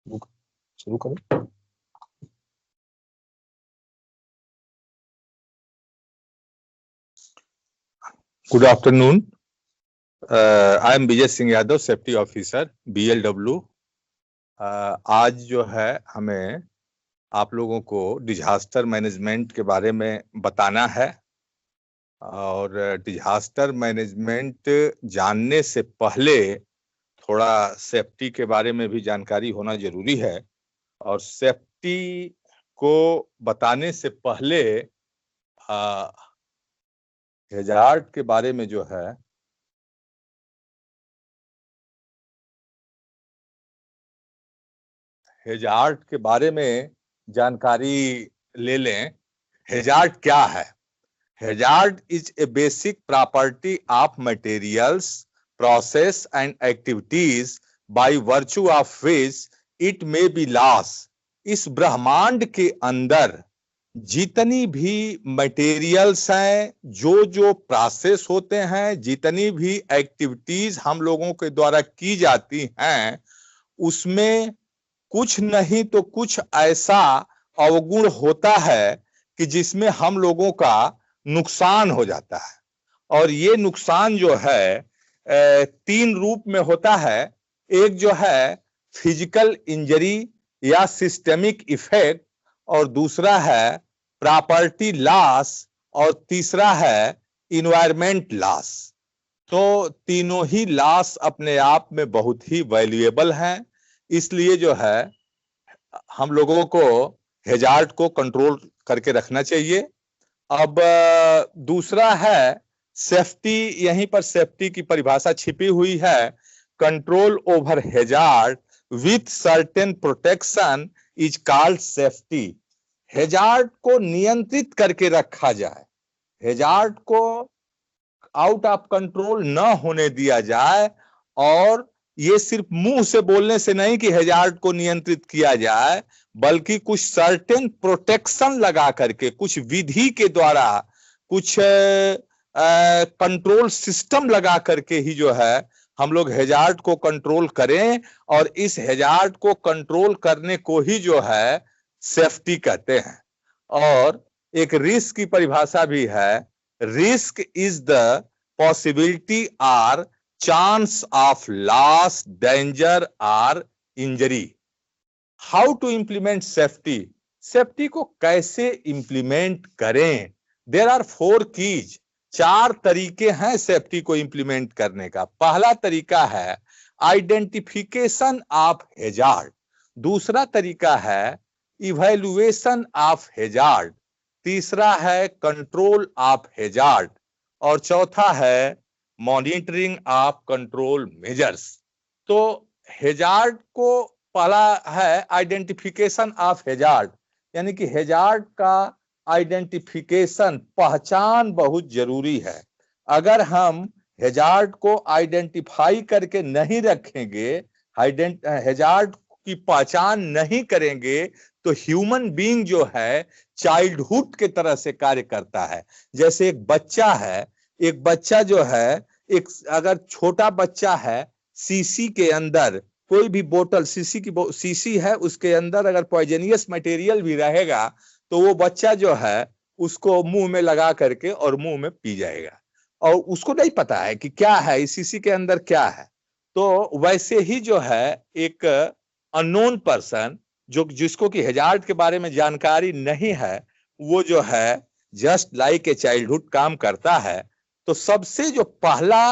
शुरू करें। Good afternoon. I am Vijay Singh Yadav, safety officer BLW। आज जो है हमें आप लोगों को डिजास्टर मैनेजमेंट के बारे में बताना है, और डिजास्टर मैनेजमेंट जानने से पहले थोड़ा सेफ्टी के बारे में भी जानकारी होना जरूरी है। और सेफ्टी को बताने से पहले हैजार्ड के बारे में जो है हैजार्ड के बारे में जानकारी ले लें। हैजार्ड क्या है? Hazard is a basic property of materials, process and activities by virtue of which it may be loss. इस ब्रह्मांड के अंदर जितनी भी मटेरियल्स हैं, जो प्रोसेस होते हैं, जितनी भी एक्टिविटीज हम लोगों के द्वारा की जाती हैं, उसमें कुछ नहीं तो कुछ ऐसा अवगुण होता है कि जिसमें हम लोगों का नुकसान हो जाता है। और ये नुकसान जो है 3 रूप में होता है। एक जो है फिजिकल इंजरी या सिस्टेमिक इफेक्ट, और दूसरा है प्रॉपर्टी लॉस, और तीसरा है इन्वायरमेंट लॉस। तो तीनों ही लॉस अपने आप में बहुत ही वैल्यूएबल हैं। इसलिए जो है हम लोगों को हैजार्ड को कंट्रोल करके रखना चाहिए। अब दूसरा है सेफ्टी। यहीं पर सेफ्टी की परिभाषा छिपी हुई है। Control over hazard with certain protection is called safety. Hazard को नियंत्रित करके रखा जाए, हैजार्ड को आउट ऑफ कंट्रोल न होने दिया जाए। और ये सिर्फ मुंह से बोलने से नहीं कि हैजार्ड को नियंत्रित किया जाए, बल्कि कुछ सर्टेन प्रोटेक्शन लगा करके, कुछ विधि के द्वारा, कुछ कंट्रोल सिस्टम लगा करके ही जो है हम लोग हैजार्ड को कंट्रोल करें। और इस हैजार्ड को कंट्रोल करने को ही जो है सेफ्टी कहते हैं। और एक रिस्क की परिभाषा भी है। रिस्क इज द पॉसिबिलिटी और चांस ऑफ लॉस, डेंजर और injury. How to implement safety? Safety को कैसे इंप्लीमेंट करें? There are 4 keys. 4 तरीके हैं सेफ्टी को इंप्लीमेंट करने का। पहला तरीका है आइडेंटिफिकेशन ऑफ हैजार्ड। दूसरा तरीका है इवैल्यूएशन ऑफ हैजार्ड। तीसरा है कंट्रोल ऑफ हैजार्ड। और चौथा है मॉनिटरिंग ऑफ कंट्रोल मेजर्स। तो हैजार्ड को पहला है आइडेंटिफिकेशन ऑफ हैजार्ड, यानी कि हैजार्ड का आइडेंटिफिकेशन, पहचान बहुत जरूरी है। अगर हम हैजार्ड को आइडेंटिफाई करके नहीं रखेंगे, हैजार्ड की पहचान नहीं करेंगे, तो ह्यूमन बीइंग जो है चाइल्डहुड के तरह से कार्य करता है। जैसे एक बच्चा है, एक बच्चा जो है, एक अगर छोटा बच्चा है, सीसी के अंदर कोई भी बोतल, सीसी है, उसके अंदर अगर पॉइजनियस मटेरियल भी रहेगा तो वो बच्चा जो है उसको मुंह में लगा करके और मुंह में पी जाएगा, और उसको नहीं पता है कि क्या है इस सीसी के अंदर क्या है। तो वैसे ही जो है एक अननोन पर्सन, जिसको कि हैजार्ड के बारे में जानकारी नहीं है, वो जो है जस्ट लाइक ए चाइल्डहुड काम करता है। तो सबसे जो पहला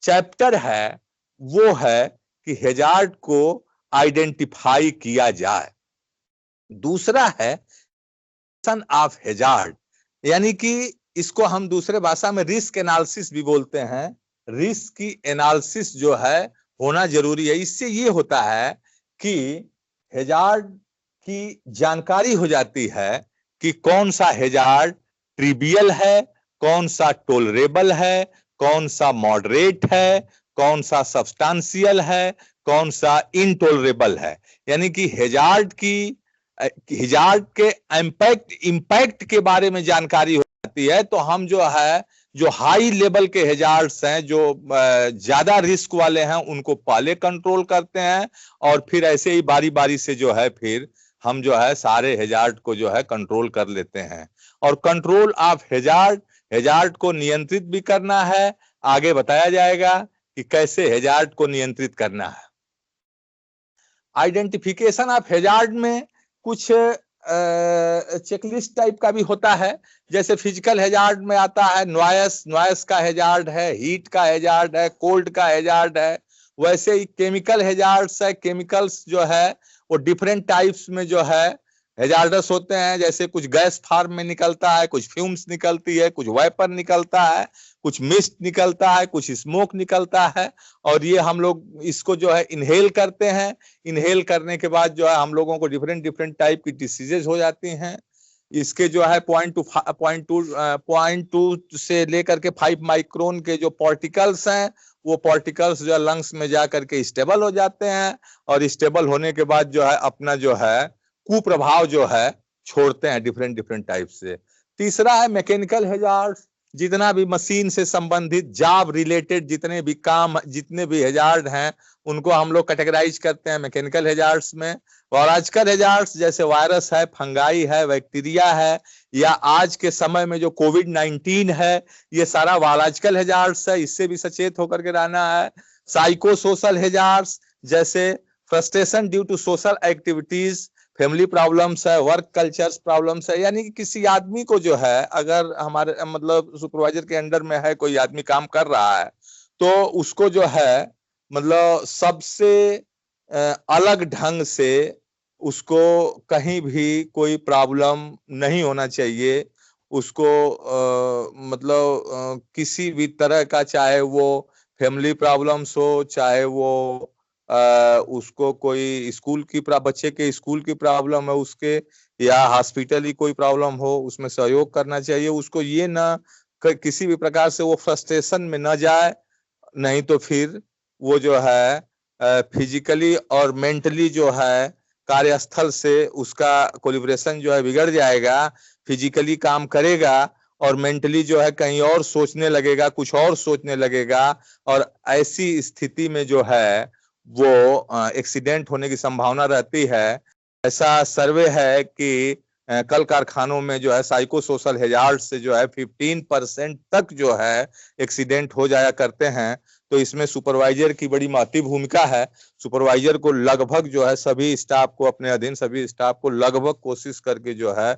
चैप्टर है वो है कि हैजार्ड को आइडेंटिफाई किया जाए। दूसरा है ऑफ हैजार्ड, यानी कि इसको हम दूसरे भाषा में रिस्क एनालिसिस भी बोलते हैं। रिस्क की एनालिसिस जो है होना जरूरी है। इससे ये होता है कि हैजार्ड की जानकारी हो जाती है कि कौन सा हैजार्ड ट्रिवियल है, कौन सा टोलरेबल है, कौन सा मॉडरेट है, कौन सा सब्सटेंशियल है, कौन सा इनटोलरेबल है। यानी कि हैजार्ड के इम्पैक्ट के बारे में जानकारी हो जाती है, तो हम जो है जो हाई लेवल के हैजार्ड्स हैं, जो ज्यादा रिस्क वाले हैं, उनको पहले कंट्रोल करते हैं और फिर ऐसे ही बारी बारी से जो है फिर हम जो है सारे हैजार्ड को जो है कंट्रोल कर लेते हैं। और कंट्रोल ऑफ हैजार्ड को नियंत्रित भी करना है। आगे बताया जाएगा कि कैसे हैजार्ड को नियंत्रित करना है। आइडेंटिफिकेशन ऑफ हैजार्ड में कुछ चेकलिस्ट टाइप का भी होता है। जैसे फिजिकल हैजार्ड में आता है नॉइस का हैजार्ड है, हीट का हैजार्ड है, कोल्ड का हैजार्ड है। वैसे ही केमिकल हैजार्ड्स है। केमिकल्स जो है वो डिफरेंट टाइप्स में जो है हैजार्डस होते हैं। जैसे कुछ गैस फॉर्म में निकलता है, कुछ फ्यूम्स निकलती है, कुछ वेपर निकलता है, कुछ मिस्ट निकलता है, कुछ स्मोक निकलता है। और ये हम लोग इसको जो है इनहेल करते हैं। इनहेल करने के बाद जो है हम लोगों को डिफरेंट टाइप की डिसीजेज हो जाती हैं। इसके जो है 0.2 से लेकर के 5 माइक्रोन के जो पार्टिकल्स हैं, वो पार्टिकल्स जो है लंग्स में जा करके स्टेबल हो जाते हैं और स्टेबल होने के बाद जो है अपना जो है कुप्रभाव जो है छोड़ते हैं डिफरेंट टाइप से। तीसरा है मैकेनिकल हैजार्ड। जितना भी मशीन से संबंधित जॉब रिलेटेड जितने भी काम, जितने भी हैजार्ड हैं, उनको हम लोग कैटेगराइज करते हैं मैकेनिकल हैजार्ड्स में। बायोलॉजिकल हैजार्ड्स जैसे वायरस है, फंगाई है, बैक्टीरिया है, या आज के समय में जो कोविड-19 है, ये सारा बायोलॉजिकल हैजार्ड्स है। इससे भी सचेत होकर के रहना है। साइको सोशल हैजार्ड्स जैसे frustration due to social activities, family problems है, वर्क कल्चर्स प्रॉब्लम्स है। यानी कि किसी आदमी को जो है, अगर हमारे मतलब सुपरवाइजर के अंडर में है, कोई आदमी काम कर रहा है, तो उसको जो है मतलब सबसे अलग ढंग से उसको कहीं भी कोई प्रॉब्लम नहीं होना चाहिए। उसको मतलब किसी भी तरह का, चाहे वो फैमिली प्रॉब्लम्स हो, चाहे वो उसको कोई स्कूल की बच्चे के स्कूल की प्रॉब्लम है उसके, या हॉस्पिटल की कोई प्रॉब्लम हो, उसमें सहयोग करना चाहिए उसको। ये ना किसी भी प्रकार से वो फ्रस्ट्रेशन में न जाए, नहीं तो फिर वो जो है फिजिकली और मेंटली जो है कार्यस्थल से उसका कोलिब्रेशन जो है बिगड़ जाएगा। फिजिकली काम करेगा और मेंटली जो है कहीं और सोचने लगेगा, कुछ और सोचने लगेगा, और ऐसी स्थिति में जो है वो एक्सीडेंट होने की संभावना रहती है। ऐसा सर्वे है कि कल कारखानों में जो है साइको सोशल हैजार्ड से जो है 15% तक जो है एक्सीडेंट हो जाया करते हैं। तो इसमें सुपरवाइजर की बड़ी महत्वपूर्ण भूमिका है। सुपरवाइजर को लगभग जो है सभी स्टाफ को, अपने अधीन सभी स्टाफ को लगभग कोशिश करके जो है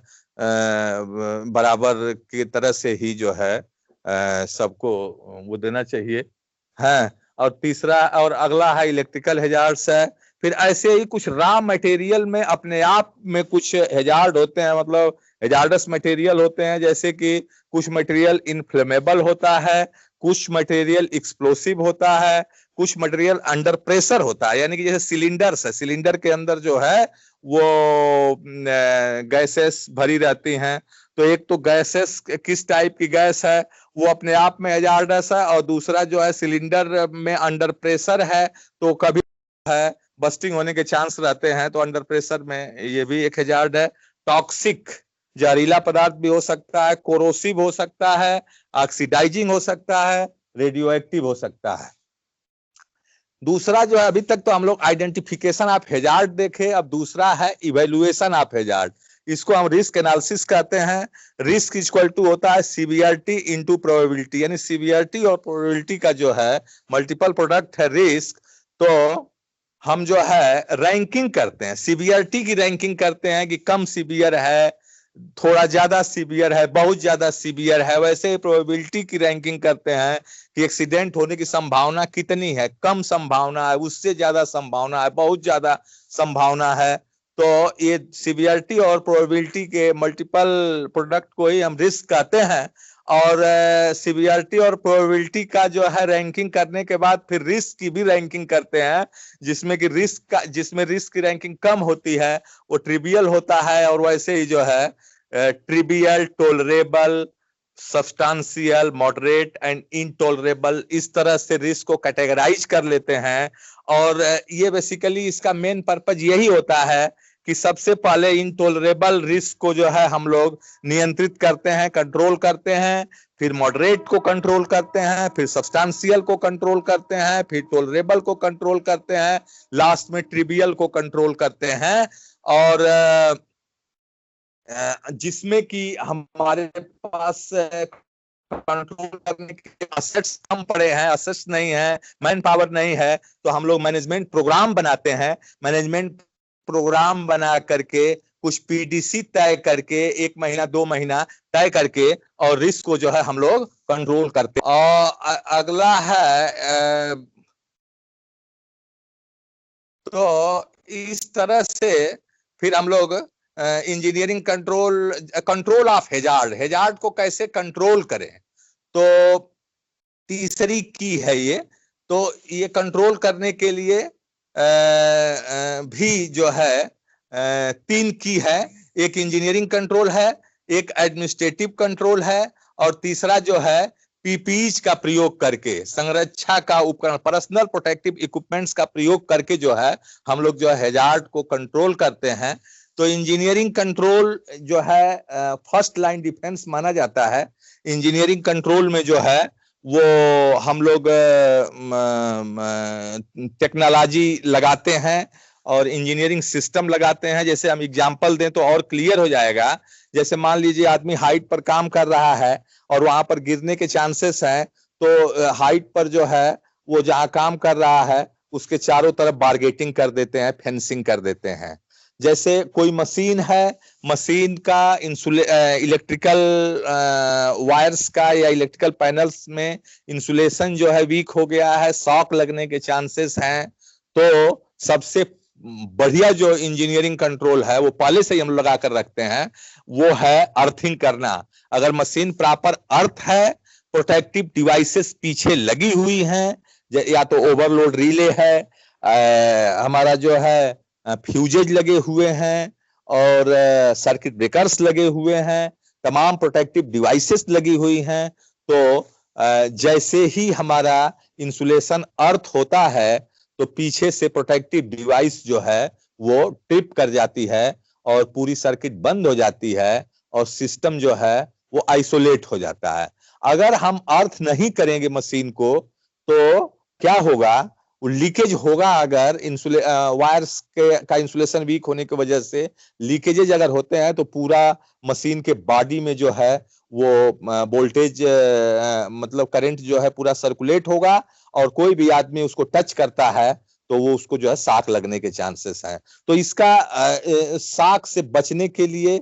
बराबर की तरह से ही जो है सबको वो देना चाहिए है। और तीसरा और अगला है इलेक्ट्रिकल हैजार्ड्स है। फिर ऐसे ही कुछ रॉ मटेरियल में अपने आप में कुछ हैजार्ड होते हैं, मतलब हैजार्डस मटेरियल होते हैं। जैसे कि कुछ मटेरियल इनफ्लेमेबल होता है, कुछ मटेरियल एक्सप्लोसिव होता है, कुछ मटेरियल अंडर प्रेशर होता है। यानी कि जैसे सिलेंडर्स है, सिलेंडर के अंदर जो है वो गैसेस भरी रहती हैं। तो एक तो गैसेस किस टाइप की गैस है वो अपने आप में हैजार्डस है, और दूसरा जो है सिलेंडर में अंडर प्रेशर है तो कभी है बस्टिंग होने के चांस रहते हैं। तो अंडर प्रेशर में ये भी एक हैजार्ड है। टॉक्सिक जहरीला पदार्थ भी हो सकता है, कोरोसिव हो सकता है, ऑक्सीडाइजिंग हो सकता है, रेडियो एक्टिव हो सकता है। दूसरा जो है, अभी तक तो हम लोग आइडेंटिफिकेशन ऑफ हैजार्ड देखे, अब दूसरा है इवेल्युएशन ऑफ हैजार्ड। इसको हम रिस्क एनालिसिस कहते हैं। रिस्क इक्वल टू होता है सीवियरिटी इनटू प्रोबेबिलिटी, यानी सीवियरिटी और प्रोबेबिलिटी का जो है मल्टीपल प्रोडक्ट है रिस्क। तो हम जो है रैंकिंग करते हैं, सीवियरिटी की रैंकिंग करते हैं कि कम सीवियर है, थोड़ा ज्यादा सीवियर है, बहुत ज्यादा सीवियर है। वैसे ही प्रोबेबिलिटी की रैंकिंग करते हैं कि एक्सीडेंट होने की संभावना कितनी है, कम संभावना है, उससे ज्यादा संभावना है, बहुत ज्यादा संभावना है। तो ये सीवियरिटी और प्रोबेबिलिटी के मल्टीपल प्रोडक्ट को ही हम रिस्क कहते हैं। और सीवियरिटी और प्रोबेबिलिटी का जो है रैंकिंग करने के बाद फिर रिस्क की भी रैंकिंग करते हैं, जिसमें रिस्क की रैंकिंग कम होती है वो ट्रिवियल होता है, और वैसे ही जो है trivial, tolerable, substantial, moderate and intolerable, इस तरह से रिस्क को कैटेगराइज कर लेते हैं। और ये बेसिकली इसका मेन पर्पज यही होता है कि सबसे पहले इनटॉलरेबल रिस्क को जो है हम लोग नियंत्रित करते हैं, कंट्रोल करते हैं, फिर मॉडरेट को कंट्रोल करते हैं, फिर सब्सटेंशियल को कंट्रोल करते हैं, फिर टॉलरेबल को कंट्रोल करते हैं, लास्ट में ट्रिवियल को कंट्रोल करते हैं। और जिसमें कि हमारे पास कंट्रोल करने के असेट्स कम पड़े हैं, असेट्स नहीं है, मैन पावर नहीं है, तो हम लोग मैनेजमेंट प्रोग्राम बनाते हैं। मैनेजमेंट प्रोग्राम बना करके कुछ पीडीसी तय करके 1 महीना 2 महीना तय करके और रिस्क को जो है हम लोग कंट्रोल करते हैं। और अगला है तो इस तरह से फिर हम लोग engineering control of hazard, hazard को कैसे कंट्रोल करें, तो तीसरी की है ये। तो ये कंट्रोल करने के लिए भी जो है 3 की है। एक इंजीनियरिंग कंट्रोल है, एक एडमिनिस्ट्रेटिव कंट्रोल है, और तीसरा जो है पीपीईज का प्रयोग करके, संरक्षा का उपकरण, पर्सनल प्रोटेक्टिव इक्विपमेंट्स का प्रयोग करके जो है हम लोग जो है हैजार्ड को कंट्रोल करते हैं। तो इंजीनियरिंग कंट्रोल जो है फर्स्ट लाइन डिफेंस माना जाता है। इंजीनियरिंग कंट्रोल में जो है वो हम लोग टेक्नोलॉजी लगाते हैं और इंजीनियरिंग सिस्टम लगाते हैं। जैसे हम एग्जांपल दें तो और क्लियर हो जाएगा। जैसे मान लीजिए आदमी हाइट पर काम कर रहा है और वहां पर गिरने के चांसेस हैं, तो हाइट पर जो है वो जहां काम कर रहा है उसके चारों तरफ बारगेटिंग कर देते हैं, फेंसिंग कर देते हैं। जैसे कोई मशीन है, मशीन का इलेक्ट्रिकल वायर्स का या इलेक्ट्रिकल पैनल्स में इंसुलेशन जो है वीक हो गया है, शॉक लगने के चांसेस हैं। तो सबसे बढ़िया जो इंजीनियरिंग कंट्रोल है वो पहले से ही हम लगा कर रखते हैं, वो है अर्थिंग करना। अगर मशीन प्रॉपर अर्थ है, प्रोटेक्टिव डिवाइसेस पीछे लगी हुई हैं, या तो ओवरलोड रिले है, हमारा जो है फ्यूजेज लगे हुए हैं, और सर्किट ब्रेकर्स लगे हुए हैं, तमाम प्रोटेक्टिव डिवाइसेस लगी हुई हैं, तो जैसे ही हमारा इंसुलेशन अर्थ होता है तो पीछे से प्रोटेक्टिव डिवाइस जो है वो ट्रिप कर जाती है और पूरी सर्किट बंद हो जाती है और सिस्टम जो है वो आइसोलेट हो जाता है। अगर हम अर्थ नहीं करेंगे मशीन को तो क्या होगा, लीकेज होगा। अगर वायर्स का इंसुलेशन वीक होने की वजह से लीकेजेज अगर होते हैं तो पूरा मशीन के बॉडी में जो है वो वोल्टेज मतलब करंट जो है पूरा सर्कुलेट होगा, और कोई भी आदमी उसको टच करता है तो वो उसको जो है शॉक लगने के चांसेस हैं। तो इसका शॉक से बचने के लिए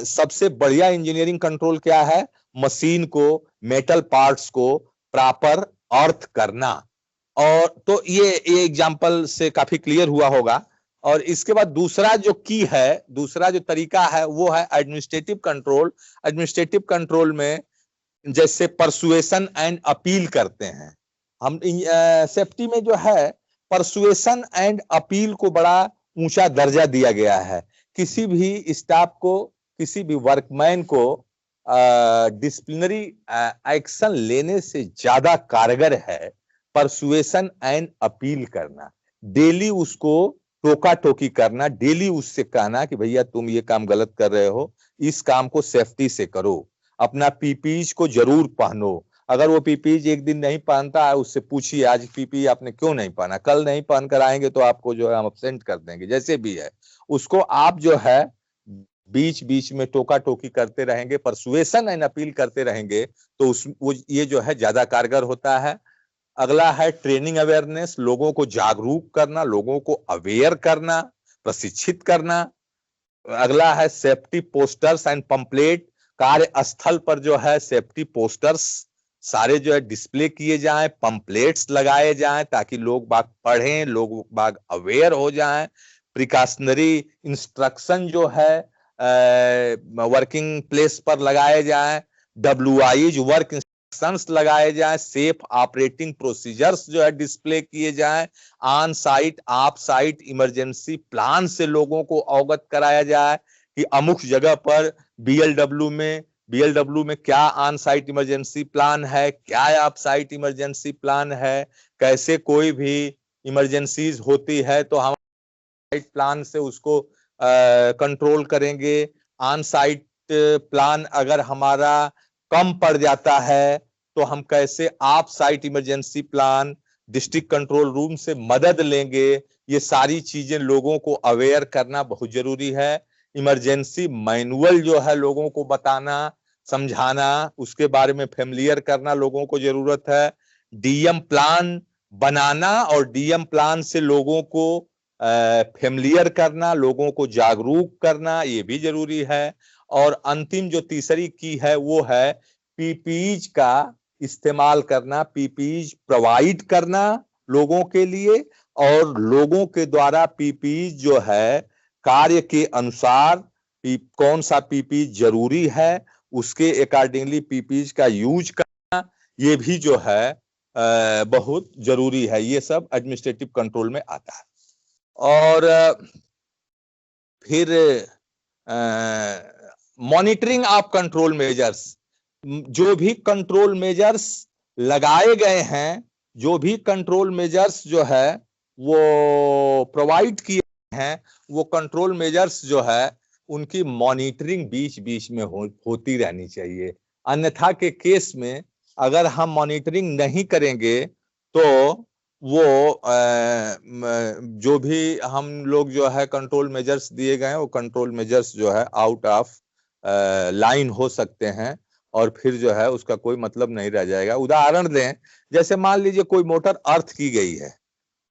सबसे बढ़िया इंजीनियरिंग कंट्रोल क्या है, मशीन को, मेटल पार्ट्स को प्रॉपर अर्थ करना। और तो ये एग्जांपल से काफी क्लियर हुआ होगा। और इसके बाद दूसरा जो की है, दूसरा जो तरीका है वो है एडमिनिस्ट्रेटिव कंट्रोल। एडमिनिस्ट्रेटिव कंट्रोल में जैसे परसुएशन एंड अपील करते हैं हम। सेफ्टी में जो है परसुएशन एंड अपील को बड़ा ऊंचा दर्जा दिया गया है। किसी भी स्टाफ को, किसी भी वर्कमैन को डिसिप्लिनरी एक्शन लेने से ज्यादा कारगर है परसुएशन एंड अपील करना। डेली उसको टोका टोकी करना, डेली उससे कहना कि भैया तुम ये काम गलत कर रहे हो, इस काम को सेफ्टी से करो, अपना पीपीई को जरूर पहनो। अगर वो पीपीई एक दिन नहीं पहनता है, उससे पूछिए आज पीपीई आपने क्यों नहीं पहना, कल नहीं पहन कर आएंगे तो आपको जो है हम अब्सेंट कर देंगे। जैसे भी है उसको आप जो है बीच बीच में टोका टोकी करते रहेंगे, परसुएशन एंड अपील करते रहेंगे, तो ये जो है ज्यादा कारगर होता है। अगला है ट्रेनिंग अवेयरनेस, लोगों को जागरूक करना, लोगों को अवेयर करना, प्रशिक्षित करना। अगला है सेफ्टी पोस्टर्स एंड पंपलेट, कार्यस्थल पर जो है सेफ्टी पोस्टर्स सारे जो है डिस्प्ले किए जाएं, पंपलेट्स लगाए जाएं ताकि लोग बाग पढ़ें, लोग बाग अवेयर हो जाएं। प्रिकॉशनरी इंस्ट्रक्शन जो है वर्किंग प्लेस पर लगाए जाएं, WIs वर्क इंस्ट्रक्शंस लगाए जाएं, सेफ ऑपरेटिंग प्रोसीजर्स जो है डिस्प्ले किए जाएं, on site of site emergency plan से लोगों को अवगत कराया जाए कि अमुक जगह पर बीएलडब्ल्यू में क्या ऑन साइट इमरजेंसी प्लान है, क्या ऑफ साइट इमरजेंसी प्लान है, कैसे कोई भी इमरजेंसीज होती है तो हम साइट प्लान से उसको कंट्रोल करेंगे। ऑन साइट प्लान अगर हमारा कम पड़ जाता है तो हम कैसे of site emergency plan, district control room से मदद लेंगे, ये सारी चीजें लोगों को अवेयर करना बहुत जरूरी है। इमरजेंसी मैनुअल जो है लोगों को बताना, समझाना, उसके बारे में फेमिलियर करना लोगों को जरूरत है। डीएम प्लान बनाना और डीएम प्लान से लोगों को फेमिलियर करना, लोगों को जागरूक करना, ये भी जरूरी है। और अंतिम जो तीसरी की है वो है पीपीईज का इस्तेमाल करना, पीपीईज प्रोवाइड करना लोगों के लिए, और लोगों के द्वारा पीपीईज जो है कार्य के अनुसार कौन सा पीपीईज जरूरी है उसके अकॉर्डिंगली पीपीईज का यूज करना, ये भी जो है बहुत जरूरी है। ये सब एडमिनिस्ट्रेटिव कंट्रोल में आता है। और फिर मॉनिटरिंग ऑफ कंट्रोल मेजर्स, जो भी कंट्रोल मेजर्स लगाए गए हैं, जो भी कंट्रोल मेजर्स जो है वो प्रोवाइड किए हैं, वो कंट्रोल मेजर्स जो है उनकी मॉनिटरिंग बीच बीच में होती रहनी चाहिए। अन्यथा के केस में अगर हम मॉनिटरिंग नहीं करेंगे तो वो जो भी हम लोग जो है कंट्रोल मेजर्स दिए गए हैं वो कंट्रोल मेजर्स जो है आउट ऑफ लाइन हो सकते हैं और फिर जो है उसका कोई मतलब नहीं रह जाएगा। उदाहरण दें, जैसे मान लीजिए कोई मोटर अर्थ की गई है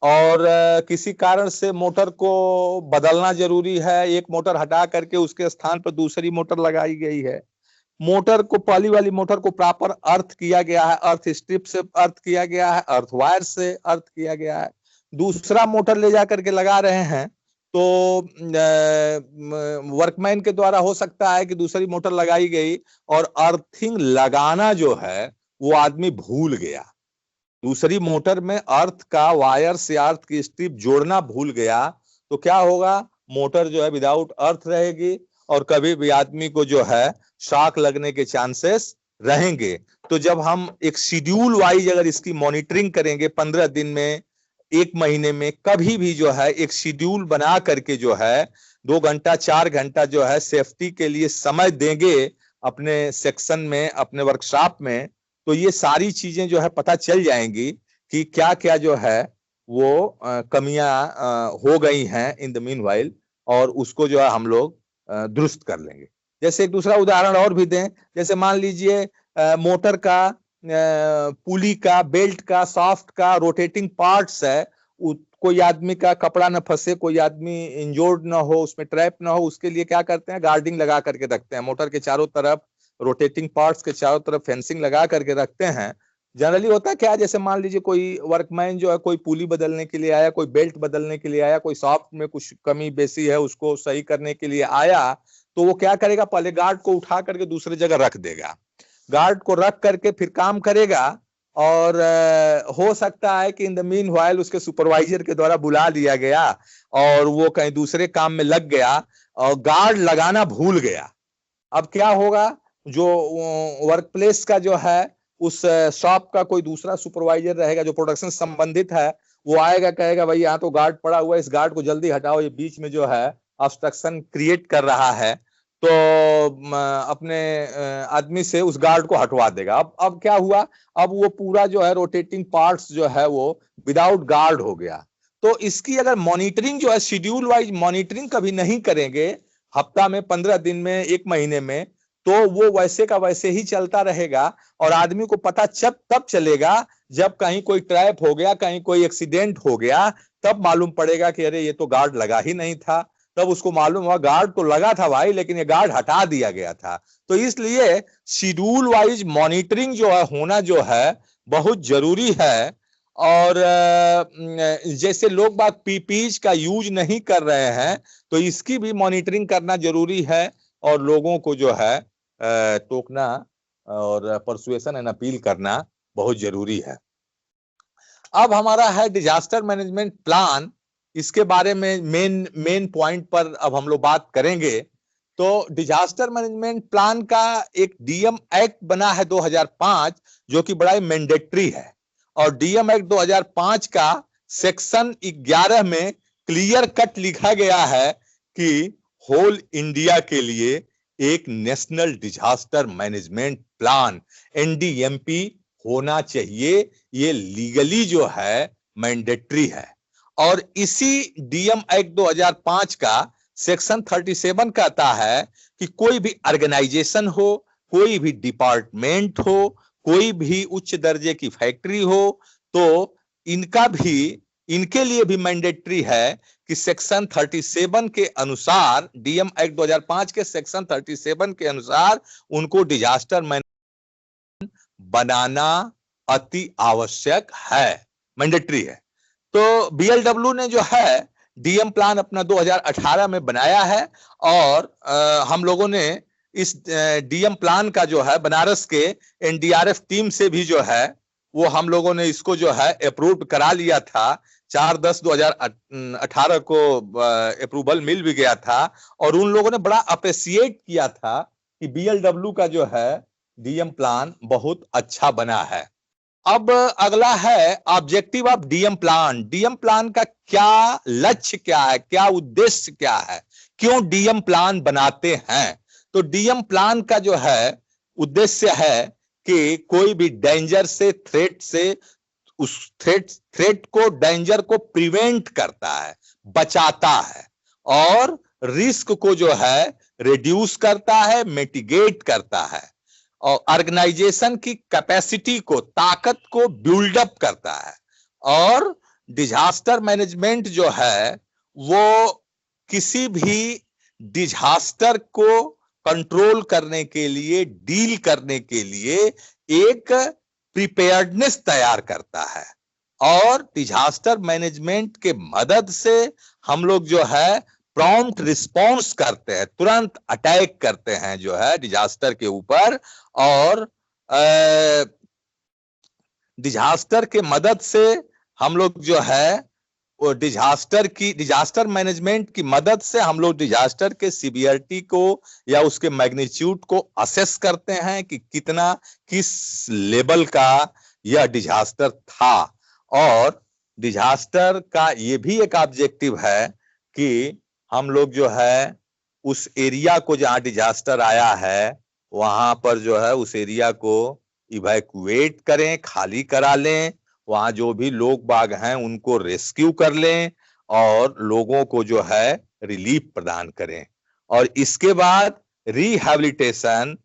और किसी कारण से मोटर को बदलना जरूरी है, एक मोटर हटा करके उसके स्थान पर दूसरी मोटर लगाई गई है। मोटर को, पहली वाली मोटर को प्रॉपर अर्थ किया गया है, अर्थ स्ट्रिप से अर्थ किया गया है, अर्थ वायर से अर्थ किया गया है। दूसरा मोटर ले जा करके लगा रहे हैं तो वर्कमैन के द्वारा हो सकता है कि दूसरी मोटर लगाई गई और अर्थिंग लगाना जो है वो आदमी भूल गया, दूसरी मोटर में अर्थ का वायर से अर्थ की स्ट्रिप जोड़ना भूल गया, तो क्या होगा, मोटर जो है विदाउट अर्थ रहेगी और कभी भी आदमी को जो है शॉक लगने के चांसेस रहेंगे। तो जब हम एक शेड्यूल वाइज अगर इसकी मॉनिटरिंग करेंगे 15 दिन में, 1 महीने में, कभी भी जो है एक शेड्यूल बना करके जो है 2 घंटा 4 घंटा जो है सेफ्टी के लिए समय देंगे अपने सेक्शन में, अपने वर्कशॉप में, तो ये सारी चीजें जो है पता चल जाएंगी कि क्या क्या जो है वो कमियां हो गई हैं इन द मीनवाइल, और उसको जो है हम लोग दुरुस्त कर लेंगे। जैसे एक दूसरा उदाहरण और भी दें, जैसे मान लीजिए मोटर का, पुली का, बेल्ट का, सॉफ्ट का रोटेटिंग पार्ट्स है, कोई आदमी का कपड़ा न फंसे, कोई आदमी इंजोर्ड ना हो, उसमें ट्रैप ना हो, उसके लिए क्या करते हैं, गार्डिंग लगा करके रखते हैं। मोटर के चारों तरफ, रोटेटिंग पार्ट्स के चारों तरफ फेंसिंग लगा करके रखते हैं। जनरली होता क्या है, जैसे मान लीजिए कोई वर्कमैन जो है कोई पुली बदलने के लिए आया, कोई बेल्ट बदलने के लिए आया, कोई सॉफ्ट में कुछ कमी बेसी है उसको सही करने के लिए आया, तो वो क्या करेगा, पहले गार्ड को उठा करके दूसरी जगह रख देगा, गार्ड को रख करके फिर काम करेगा। और हो सकता है कि इन द मीन व्हाइल उसके सुपरवाइजर के द्वारा बुला लिया गया और वो कहीं दूसरे काम में लग गया और गार्ड लगाना भूल गया। अब क्या होगा, जो वर्क प्लेस का जो है उस शॉप का कोई दूसरा सुपरवाइजर रहेगा जो प्रोडक्शन संबंधित है, वो आएगा, कहेगा भाई यहाँ तो गार्ड पड़ा हुआ है, इस गार्ड को जल्दी हटाओ, ये बीच में जो है ऑब्स्ट्रक्शन क्रिएट कर रहा है। तो अपने आदमी से उस गार्ड को हटवा देगा। अब क्या हुआ, अब वो पूरा जो है रोटेटिंग पार्ट्स जो है वो विदाउट गार्ड हो गया। तो इसकी अगर मॉनिटरिंग जो है शेड्यूल वाइज मॉनिटरिंग कभी नहीं करेंगे, हफ्ता में, 15 दिन में, 1 महीने में, तो वो वैसे का वैसे ही चलता रहेगा और आदमी को पता तब चलेगा जब कहीं कोई ट्रैप हो गया, कहीं कोई एक्सीडेंट हो गया, तब मालूम पड़ेगा कि अरे ये तो गार्ड लगा ही नहीं था। तब उसको मालूम हुआ गार्ड तो लगा था भाई, लेकिन ये गार्ड हटा दिया गया था। तो इसलिए शेड्यूल वाइज मॉनिटरिंग जो है होना जो है बहुत जरूरी है। और जैसे लोग बात पीपीज का यूज नहीं कर रहे हैं तो इसकी भी मॉनिटरिंग करना जरूरी है और लोगों को जो है टोकना और परसुएशन एंड अपील करना बहुत जरूरी है। अब हमारा है डिजास्टर मैनेजमेंट प्लान, इसके बारे में मेन पॉइंट पर अब हम लोग बात करेंगे। तो डिजास्टर मैनेजमेंट प्लान का एक डीएम एक्ट बना है 2005 जो कि बड़ा मैंडेटरी है, और डीएम एक्ट 2005 का सेक्शन 11 में क्लियर कट लिखा गया है कि होल इंडिया के लिए एक national disaster management plan NDMP होना चाहिए। ये लीगली जो है मैंडेटरी है। और इसी DM एक्ट 2005 का सेक्शन 37 कहता है कि कोई भी ऑर्गेनाइजेशन हो, कोई भी डिपार्टमेंट हो, कोई भी उच्च दर्जे की फैक्ट्री हो, तो इनके लिए भी मैंडेटरी है कि सेक्शन 37 के अनुसार, DM एक्ट 2005 के सेक्शन 37 के अनुसार उनको डिजास्टर मैनेजमेंट बनाना अति आवश्यक है, मैंडेटरी है। तो BLW ने जो है DM प्लान अपना 2018 में बनाया है और हम लोगों ने इस DM प्लान का जो है बनारस के NDRF टीम से भी जो है वो हम लोगों ने इसको जो है अप्रूव करा लिया था। 4/10/2018 को अप्रूवल मिल भी गया था और उन लोगों ने बड़ा अप्रिशिएट किया था कि BLW का जो है DM प्लान बहुत अच्छा बना है। अब अगला है objective of DM plan. DM plan का क्या लक्ष्य क्या है, क्या उद्देश्य क्या है, क्यों DM प्लान बनाते हैं? तो DM प्लान का जो है उद्देश्य है कि कोई भी डेंजर से, थ्रेट से, उस थ्रेट को, डेंजर को प्रिवेंट करता है, बचाता है और रिस्क को जो है रिड्यूस करता है, मिटिगेट करता है और ऑर्गेनाइजेशन की कैपेसिटी को, ताकत को बिल्डअप करता है। और डिजास्टर मैनेजमेंट जो है वो किसी भी डिजास्टर को कंट्रोल करने के लिए, डील करने के लिए एक प्रिपेयर्डनेस तैयार करता है और डिजास्टर मैनेजमेंट के मदद से हम लोग जो है प्रॉम्प्ट रिस्पॉन्स करते हैं, तुरंत अटैक करते हैं जो है डिजास्टर के ऊपर। और डिजास्टर के मदद से हम लोग जो है वो डिजास्टर मैनेजमेंट की मदद से हम लोग डिजास्टर के सीवियरिटी को या उसके मैग्नीट्यूड को असेस करते हैं कि कितना, किस लेवल का यह डिजास्टर था। और डिजास्टर का ये भी एक ऑब्जेक्टिव है कि हम लोग जो है उस एरिया को जहां डिजास्टर आया है वहां पर जो है उस एरिया को इवैक्यूएट करें, खाली करा लें, वहां जो भी लोग बाग हैं उनको रेस्क्यू कर लें और लोगों को जो है रिलीफ प्रदान करें। और इसके बाद रिहैबिलिटेशन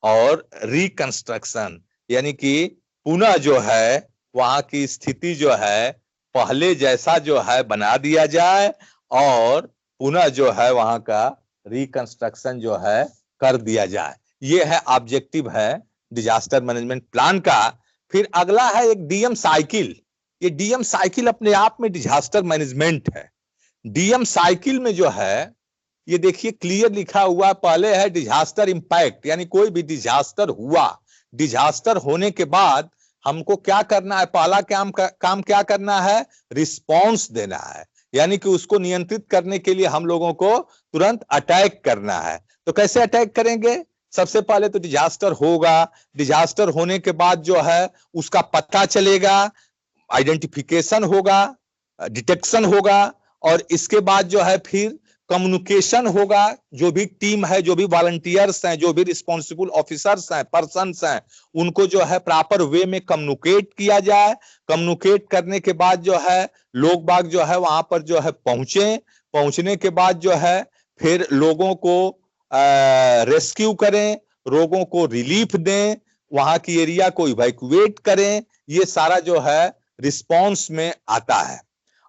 और रिकंस्ट्रक्शन, यानी कि पुनः जो है वहां की स्थिति जो है पहले जैसा जो है बना दिया जाए और पुनः जो है वहां का रिकंस्ट्रक्शन जो है कर दिया जाए। ये है ऑब्जेक्टिव है डिजास्टर मैनेजमेंट प्लान का। फिर अगला है एक DM साइकिल। ये DM साइकिल अपने आप में डिजास्टर मैनेजमेंट है। DM साइकिल में जो है ये देखिए क्लियर लिखा हुआ, पहले है डिजास्टर इंपैक्ट, यानी कोई भी डिजास्टर हुआ, डिजास्टर होने के बाद हमको क्या करना है, पहला काम क्या करना है, रिस्पॉन्स देना है, यानी कि उसको नियंत्रित करने के लिए हम लोगों को तुरंत अटैक करना है। तो कैसे अटैक करेंगे? सबसे पहले तो डिजास्टर होगा, डिजास्टर होने के बाद जो है उसका पता चलेगा, आइडेंटिफिकेशन होगा, डिटेक्शन होगा और इसके बाद जो है फिर कम्युनिकेशन होगा। जो भी टीम है, जो भी वॉलंटियर्स हैं, जो भी रिस्पॉन्सिबल ऑफिसर्स हैं, पर्सन्स हैं, उनको जो है प्रॉपर वे में कम्युनिकेट किया जाए। कम्युनिकेट करने के बाद जो है लोग बाग जो है वहां पर जो है पहुंचने के बाद जो है फिर लोगों को रेस्क्यू करें, लोगों को रिलीफ दें, वहां की एरिया को इवैक्यूएट करें। ये सारा जो है रिस्पॉन्स में आता है।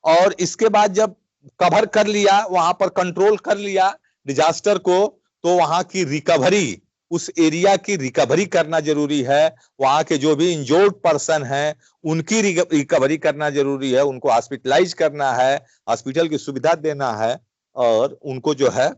और इसके बाद जब कवर कर लिया, वहां पर कंट्रोल कर लिया डिजास्टर को, तो वहां की रिकवरी, उस एरिया की रिकवरी करना जरूरी है। वहां के जो भी इंजोर्ड पर्सन हैं उनकी रिकवरी करना जरूरी है, उनको हॉस्पिटलाइज करना है, हॉस्पिटल की सुविधा देना है और उनको जो है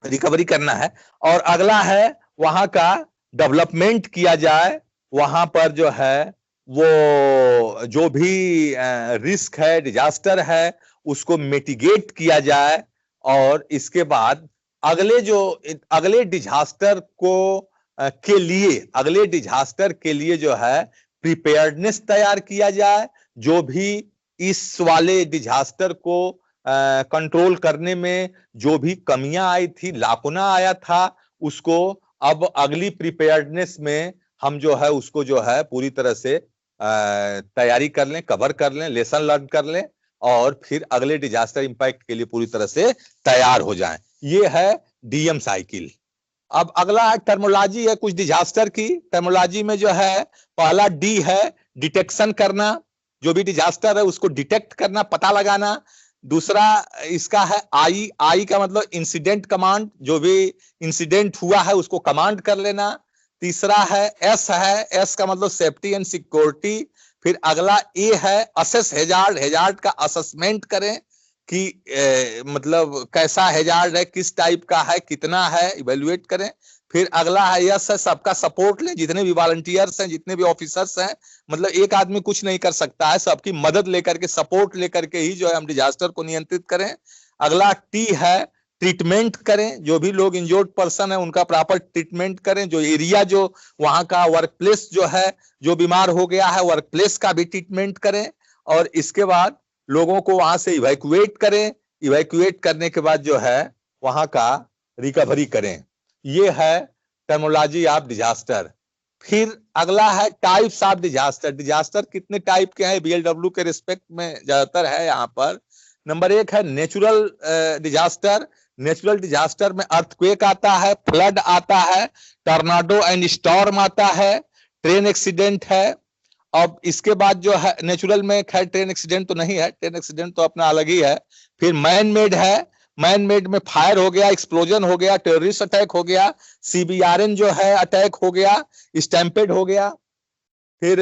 रिकवरी करना है। और अगला है वहां का डेवलपमेंट किया जाए, वहां पर जो है वो जो भी रिस्क है, डिजास्टर है, उसको मिटिगेट किया जाए। और इसके बाद अगले डिजास्टर को अगले डिजास्टर के लिए जो है प्रिपेयर्डनेस तैयार किया जाए। जो भी इस वाले डिजास्टर को कंट्रोल करने में जो भी कमियां आई थी, लाकुना आया था, उसको अब अगली प्रिपेयर्डनेस में हम जो है उसको जो है पूरी तरह से तैयारी कर लें, कवर कर लें, लेसन लर्न कर लें और फिर अगले डिजास्टर इंपैक्ट के लिए पूरी तरह से तैयार हो जाएं। ये है डीएम साइकिल। अब अगला टर्मोलॉजी है कुछ डिजास्टर की। टर्मोलॉजी में जो है पहला डी है डिटेक्शन करना, जो भी डिजास्टर है उसको डिटेक्ट करना, पता लगाना। दूसरा इसका है आई, आई का मतलब इंसिडेंट कमांड, जो भी इंसिडेंट हुआ है उसको कमांड कर लेना। तीसरा है एस का मतलब सेफ्टी एंड सिक्योरिटी। फिर अगला ए है असेस हेजार्ड, हेजार्ड का असेसमेंट करें कि मतलब कैसा हेजार्ड है, किस टाइप का है, कितना है, इवेल्युएट करें। फिर अगला है यस है सबका सपोर्ट लें, जितने भी वॉलंटियर्स हैं, जितने भी ऑफिसर्स हैं, मतलब एक आदमी कुछ नहीं कर सकता है, सबकी मदद लेकर के, सपोर्ट लेकर के ही जो है हम डिजास्टर को नियंत्रित करें। अगला टी है ट्रीटमेंट करें, जो भी लोग इंजोर्ड पर्सन है उनका प्रॉपर ट्रीटमेंट करें। जो एरिया जो वहां का वर्क प्लेस जो है, जो बीमार हो गया है वर्क प्लेस का भी ट्रीटमेंट करें। और इसके बाद लोगों को वहां से इवैक्यूएट करें। इवैक्यूएट करने के बाद जो है वहां का रिकवरी करें। ये है टर्मोलॉजी ऑफ डिजास्टर। फिर अगला है टाइप्स ऑफ डिजास्टर। डिजास्टर कितने टाइप के हैं बीएलडब्ल्यू के रिस्पेक्ट में ज्यादातर है यहाँ पर। नंबर एक है नेचुरल डिजास्टर। नेचुरल डिजास्टर में अर्थक्वेक आता है, फ्लड आता है, टॉर्नाडो एंड स्टॉर्म आता है, ट्रेन एक्सीडेंट है। अब इसके बाद जो है नेचुरल में खैर ट्रेन एक्सीडेंट तो नहीं है, ट्रेन एक्सीडेंट तो अपना अलग ही है। फिर मैन मेड है, मैन मेड में फायर हो गया, एक्सप्लोजन हो गया, टेररिस्ट अटैक हो गया, सीबीआरएन जो है अटैक हो गया, स्टैम्पेड हो गया। फिर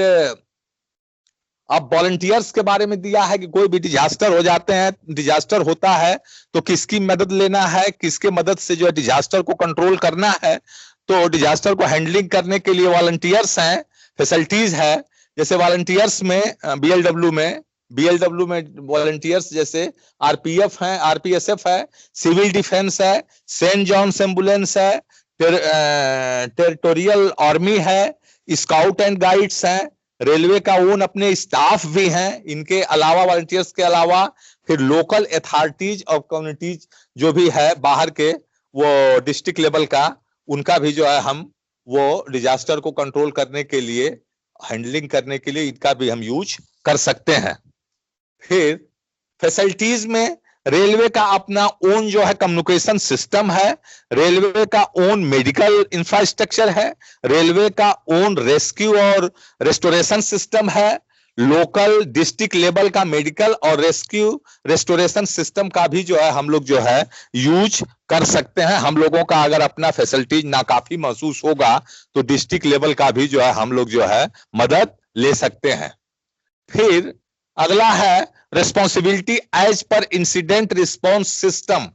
अब वॉलंटियर्स के बारे में दिया है कि कोई भी डिजास्टर हो जाते हैं, डिजास्टर होता है तो किसकी मदद लेना है, किसके मदद से जो है डिजास्टर को कंट्रोल करना है। तो डिजास्टर को हैंडलिंग करने के लिए वॉलंटियर्स हैं, फैसिलिटीज है। जैसे वॉलंटियर्स में बीएलडब्ल्यू में वॉलंटियर्स जैसे आरपीएफ है, आरपीएसएफ है, सिविल डिफेंस है, सेंट जॉन्स एम्बुलेंस है, टेरिटोरियल आर्मी है, स्काउट एंड गाइड्स हैं, रेलवे का ओन अपने स्टाफ भी हैं। इनके अलावा वॉलंटियर्स के अलावा फिर लोकल अथॉरिटीज और कम्युनिटीज जो भी है बाहर के, वो डिस्ट्रिक्ट लेवल का, उनका भी जो है हम वो डिजास्टर को कंट्रोल करने के लिए, हैंडलिंग करने के लिए इनका भी हम यूज कर सकते हैं। फिर फैसिलिटीज में रेलवे का अपना ओन जो है कम्युनिकेशन सिस्टम है, रेलवे का ओन मेडिकल इंफ्रास्ट्रक्चर है, रेलवे का ओन रेस्क्यू और रेस्टोरेशन सिस्टम है, लोकल डिस्ट्रिक्ट लेवल का मेडिकल और रेस्क्यू रेस्टोरेशन सिस्टम का भी जो है हम लोग जो है यूज कर सकते हैं। हम लोगों का अगर अपना फैसिलिटीज नाकाफी महसूस होगा तो डिस्ट्रिक्ट लेवल का भी जो है हम लोग जो है मदद ले सकते हैं। फिर अगला है responsibility as per incident response system.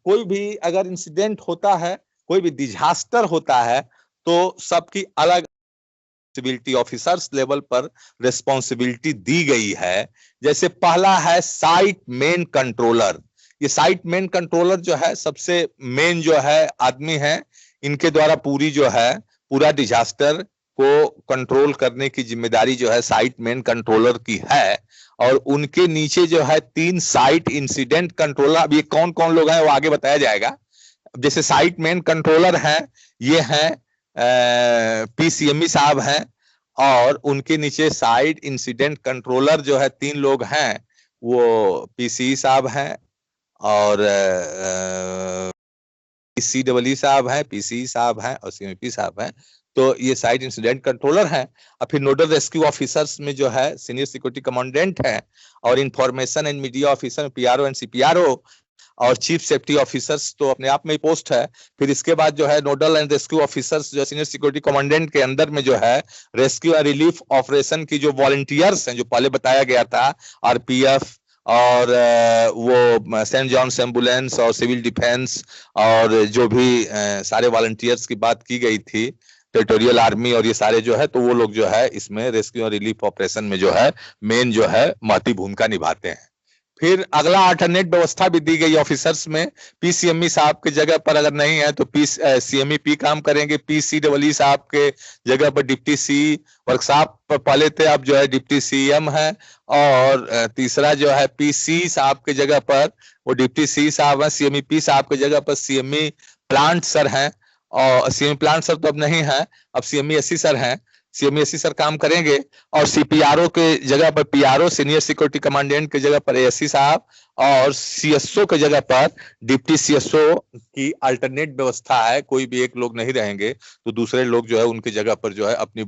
कोई भी अगर इंसिडेंट होता है, कोई भी डिजास्टर होता है, तो सबकी अलग रिस्पॉन्सिबिलिटी ऑफिसर्स लेवल पर रिस्पॉन्सिबिलिटी दी गई है। जैसे पहला है साइट मेन कंट्रोलर। ये साइट मेन कंट्रोलर जो है सबसे मेन जो है आदमी है, इनके द्वारा पूरी जो है पूरा डिजास्टर को कंट्रोल करने की जिम्मेदारी जो है साइट मेन कंट्रोलर की है। और उनके नीचे जो है 3 साइट इंसिडेंट कंट्रोलर। अब ये कौन कौन लोग हैं वो आगे बताया जाएगा। जैसे साइट मेन कंट्रोलर हैं, ये हैं पीसीएमई साहब हैं, और उनके नीचे साइट इंसिडेंट कंट्रोलर जो है 3 लोग हैं, वो पीसीई साहब हैं और सीडब्ल्यू साहब हैं, पीसीई साहब हैं और सीएमपी साहब हैं। तो ये साइट इंसिडेंट कंट्रोलर हैं। और फिर नोडल रेस्क्यू ऑफिसर्स में जो है सीनियर सिक्योरिटी कमांडेंट है, और information and media officer PRO and CPRO, और चीफ सेफ्टी ऑफिसर्स तो अपने आप में ही पोस्ट है। फिर इसके बाद जो है नोडल एंड रेस्क्यू ऑफिसर्स जो सीनियर सिक्योरिटी कमांडेंट के अंदर में जो है रेस्क्यू एंड रिलीफ ऑपरेशन की जो वॉलंटियर्स हैं, जो पहले बताया गया था, आरपीएफ और वो सेंट जॉन्स एम्बुलेंस और सिविल डिफेंस, और जो भी सारे वॉलंटियर्स की बात की गई थी, टेरिटोरियल आर्मी, और ये सारे जो है, तो वो लोग जो है इसमें रेस्क्यू और रिलीफ ऑपरेशन में जो है मेन जो है महत्वपूर्ण भूमिका निभाते हैं। फिर अगला अल्टरनेट व्यवस्था भी दी गई ऑफिसर्स में। पीसीएमई साहब के जगह पर अगर नहीं है तो सीएमई पी काम करेंगे। पीसीडब्ल्यू साहब के जगह पर डिप्टी सी वर्कशॉप पर पहले थे, अब जो है डिप्टी सीएम है। और तीसरा जो है पीसी साहब के जगह पर वो डिप्टी सी साहब है। सीएमई पी साहब के जगह पर सीएमई प्लांट सर हैं। और सीएमई प्लांट सर तो अब नहीं है, अब सीएमई सर हैं। सीएमई सर काम करेंगे और सीपीआरओ के जगह पर पीआरओ, सीनियर सिक्योरिटी कमांडेंट की जगह पर एएससी साहब, और सीएसओ की जगह पर डिप्टी सीएसओ की अल्टरनेट व्यवस्था है। कोई भी एक लोग नहीं रहेंगे तो दूसरे लोग जो है उनकी जगह पर जो है अपनी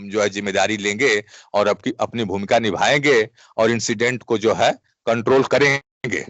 जो है जिम्मेदारी लेंगे और अपनी भूमिका निभाएंगे और इंसिडेंट को जो है कंट्रोल करेंगे।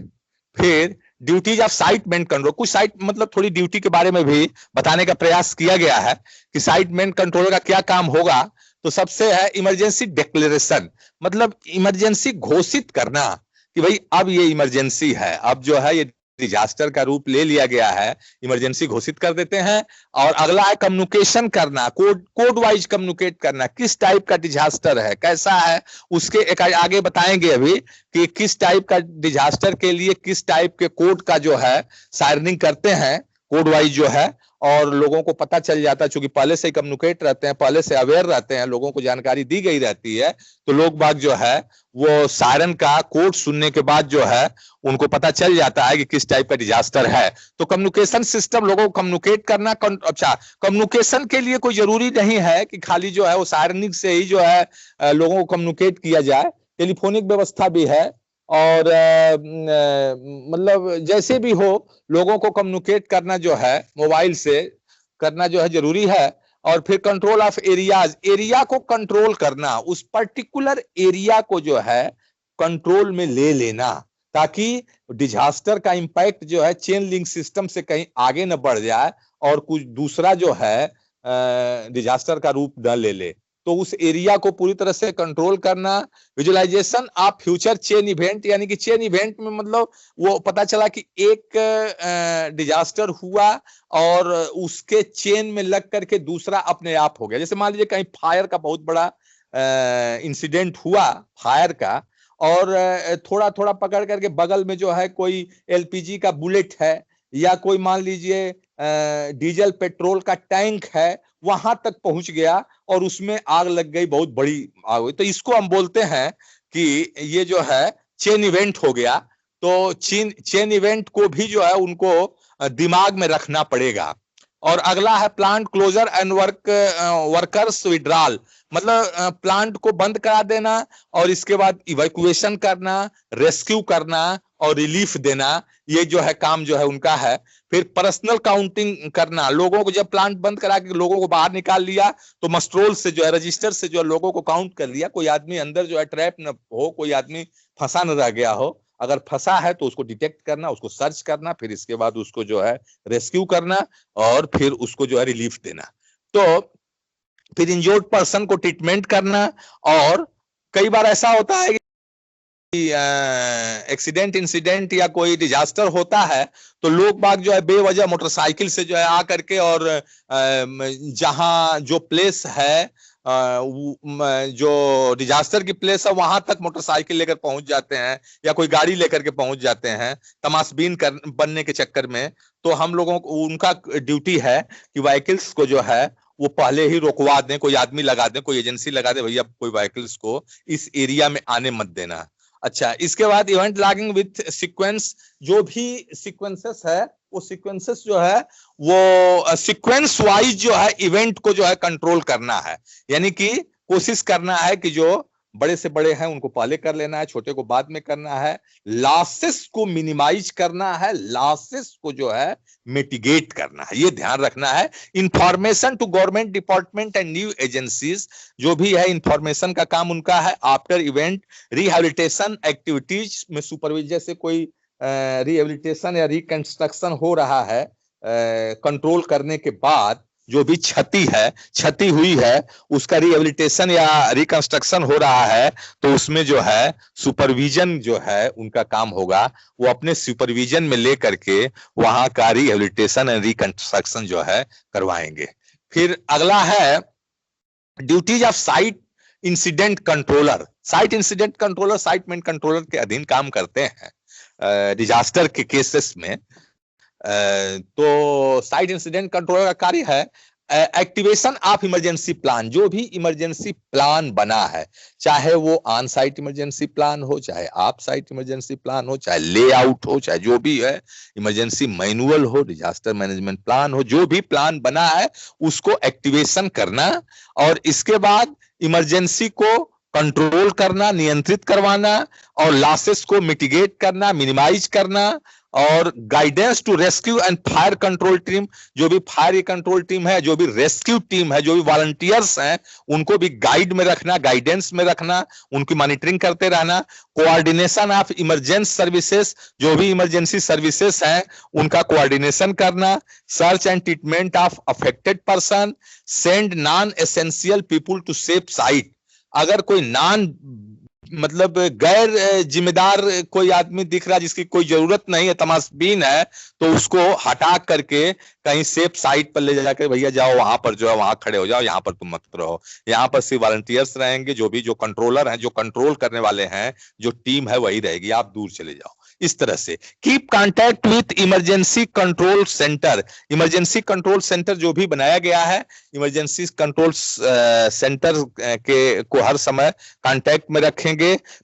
फिर duties of site main control, कुछ साइट मतलब थोड़ी ड्यूटी के बारे में भी बताने का प्रयास किया गया है कि साइट मेन कंट्रोलर का क्या काम होगा। तो सबसे है इमरजेंसी डिक्लेरेशन, मतलब इमरजेंसी घोषित करना कि भाई अब ये इमरजेंसी है, अब जो है ये डिजास्टर का रूप ले लिया गया है, इमरजेंसी घोषित कर देते हैं। और अगला है कम्युनिकेशन करना, कोड वाइज कम्युनिकेट करना, किस टाइप का डिजास्टर है, कैसा है, उसके एक आगे बताएंगे अभी कि किस टाइप का डिजास्टर के लिए किस टाइप के कोड का जो है सायरनिंग करते हैं, कोड वाइज जो है, और लोगों को पता चल जाता है, चूंकि पहले से ही कम्युनिकेट रहते हैं, पहले से अवेयर रहते हैं, लोगों को जानकारी दी गई रहती है, तो लोग बाग जो है वो सायरन का कोड सुनने के बाद जो है उनको पता चल जाता है कि किस टाइप का डिजास्टर है। तो कम्युनिकेशन सिस्टम, लोगों को कम्युनिकेट करना। अच्छा, कम्युनिकेशन के लिए कोई जरूरी नहीं है कि खाली जो है वो सायरनिंग से ही जो है लोगों को कम्युनिकेट किया जाए, टेलीफोनिक व्यवस्था भी है। और मतलब जैसे भी हो लोगों को कम्युनिकेट करना जो है मोबाइल से करना जो है जरूरी है। और फिर कंट्रोल ऑफ एरियाज, एरिया को कंट्रोल करना, उस पर्टिकुलर एरिया को जो है कंट्रोल में ले लेना ताकि डिजास्टर का इंपैक्ट जो है चेन लिंक सिस्टम से कहीं आगे न बढ़ जाए और कुछ दूसरा जो है डिजास्टर का रूप न ले ले। तो उस एरिया को पूरी तरह से कंट्रोल करना। Visualisation of future chain event, यानी कि चेन इवेंट में मतलब वो पता चला कि एक डिजास्टर हुआ और उसके चेन में लग करके दूसरा अपने आप हो गया। जैसे मान लीजिए कहीं फायर का बहुत बड़ा इंसिडेंट हुआ फायर का, और थोड़ा थोड़ा पकड़ करके बगल में जो है कोई एलपीजी का बुलेट है या कोई मान लीजिए डीजल पेट्रोल का टैंक है, वहां तक पहुंच गया और उसमें आग लग गई, बहुत बड़ी आग हुई। तो इसको हम बोलते हैं कि ये जो है चेन इवेंट हो गया। तो चेन इवेंट को भी जो है उनको दिमाग में रखना पड़ेगा। और अगला है plant closer and workers withdrawal, मतलब प्लांट को बंद करा देना और इसके बाद इवैक्यूएशन करना, रेस्क्यू करना और रिलीफ देना, ये जो है काम जो है उनका है। फिर पर्सनल काउंटिंग करना, लोगों को जब प्लांट बंद करा के लोगों को बाहर निकाल लिया तो मस्ट्रोल से जो है रजिस्टर से जो है लोगों को काउंट कर लिया, कोई आदमी अंदर जो है ट्रैप न हो, कोई आदमी फंसा न रह गया हो। अगर फंसा है तो उसको डिटेक्ट करना, उसको सर्च करना, फिर इसके बाद उसको जो है रेस्क्यू करना और फिर उसको जो है रिलीफ देना। तो फिर इंजर्ड पर्सन को ट्रीटमेंट करना। और कई बार ऐसा होता है एक्सीडेंट इंसिडेंट या कोई डिजास्टर होता है तो लोग बाग जो है बेवजह मोटरसाइकिल से जो है आ करके और जहां जो प्लेस है जो डिजास्टर की प्लेस है वहां तक मोटरसाइकिल लेकर पहुंच जाते हैं या कोई गाड़ी लेकर के पहुंच जाते हैं तमाशबीन बनने के चक्कर में। तो हम लोगों को उनका ड्यूटी है कि व्हीकल्स को जो है वो पहले ही रोकवा दें, कोई आदमी लगा दें, कोई एजेंसी लगा दे, भैया कोई व्हीकल्स को इस एरिया में आने मत देना। अच्छा, इसके बाद इवेंट लॉगिंग विथ सीक्वेंस, जो भी सीक्वेंसेस है वो सीक्वेंसेस जो है वो सीक्वेंस वाइज जो है इवेंट को जो है कंट्रोल करना है, यानी कि कोशिश करना है कि जो बड़े से बड़े हैं उनको पहले कर लेना है, छोटे को बाद में करना है, लॉसेस को मिनिमाइज करना है, लॉसेस को जो है मिटिगेट करना है, ये ध्यान रखना है। Information to government department and new agencies, जो भी है इंफॉर्मेशन का काम उनका है। आफ्टर इवेंट रिहेबिलिटेशन एक्टिविटीज में सुपरविजन, जैसे कोई रिहेबिलिटेशन या रिकंस्ट्रक्शन हो रहा है कंट्रोल करने के बाद जो भी क्षति हुई है उसका रिहेबिलिटेशन या रिकंस्ट्रक्शन हो रहा है तो उसमें जो है सुपरविजन जो है उनका काम होगा, वो अपने सुपरविजन में लेकर के वहां का रिहेबिलिटेशन एंड रिकंस्ट्रक्शन जो है करवाएंगे। फिर अगला है duties of site incident controller. Site incident controller site main controller के अधीन काम करते हैं डिजास्टर के केसेस में। तो साइट इंसिडेंट कंट्रोलर का कार्य है एक्टिवेशन ऑफ इमरजेंसी प्लान, जो भी इमरजेंसी प्लान बना है, चाहे वो ऑन साइट इमरजेंसी प्लान हो, चाहे ऑफ साइट इमरजेंसी प्लान हो, चाहे लेआउट हो, चाहे जो भी है, इमरजेंसी मैनुअल हो, डिजास्टर मैनेजमेंट प्लान हो, जो भी प्लान बना है उसको एक्टिवेशन करना, और इसके बाद इमरजेंसी को कंट्रोल करना, नियंत्रित करवाना, और लॉसेस को मिटिगेट करना, मिनिमाइज करना, और guidance to rescue and fire control team, जो भी फायर कंट्रोल टीम है, जो भी रेस्क्यू टीम है, जो भी वॉलंटियर्स हैं, उनको भी गाइड में रखना, गाइडेंस में रखना, उनकी मॉनिटरिंग करते रहना। कोऑर्डिनेशन ऑफ इमरजेंसी सर्विसेज, जो भी इमरजेंसी सर्विसेज हैं उनका कोऑर्डिनेशन करना। Search and treatment of affected person, send non essential people to safe site. अगर कोई मतलब गैर जिम्मेदार कोई आदमी दिख रहा जिसकी कोई जरूरत नहीं है, तमाशबीन है, तो उसको हटा करके कहीं सेफ साइट पर ले जाकर, भैया जाओ वहां पर जो है वहां खड़े हो जाओ, यहाँ पर तुम मत रहो, यहाँ पर सिर्फ वॉलंटियर्स रहेंगे, जो कंट्रोलर हैं, जो कंट्रोल करने वाले हैं, जो टीम है वही रहेगी, आप दूर चले जाओ। इस तरह से keep contact with emergency control centre. Emergency control centre जो भी बनाया गया है, इमरजेंसी कंट्रोल सेंटर के को हर समय कांटेक्ट में रखेंगे।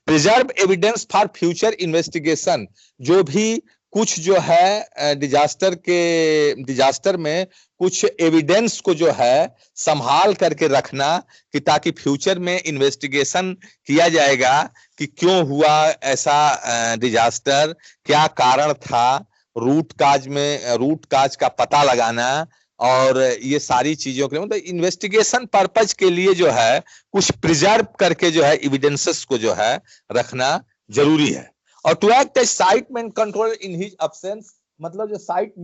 Preserve evidence for future investigation, जो भी कुछ जो है डिजास्टर में कुछ एविडेंस को जो है संभाल करके रखना, कि ताकि फ्यूचर में इन्वेस्टिगेशन किया जाएगा कि क्यों हुआ ऐसा डिजास्टर, क्या कारण था, रूट काज का पता लगाना, और ये सारी चीजों के लिए मतलब इन्वेस्टिगेशन पर्पज के लिए जो है कुछ प्रिजर्व करके जो है एविडेंसेस को जो है रखना जरूरी है। और to act as site main controller in his absence, मतलब जो साइट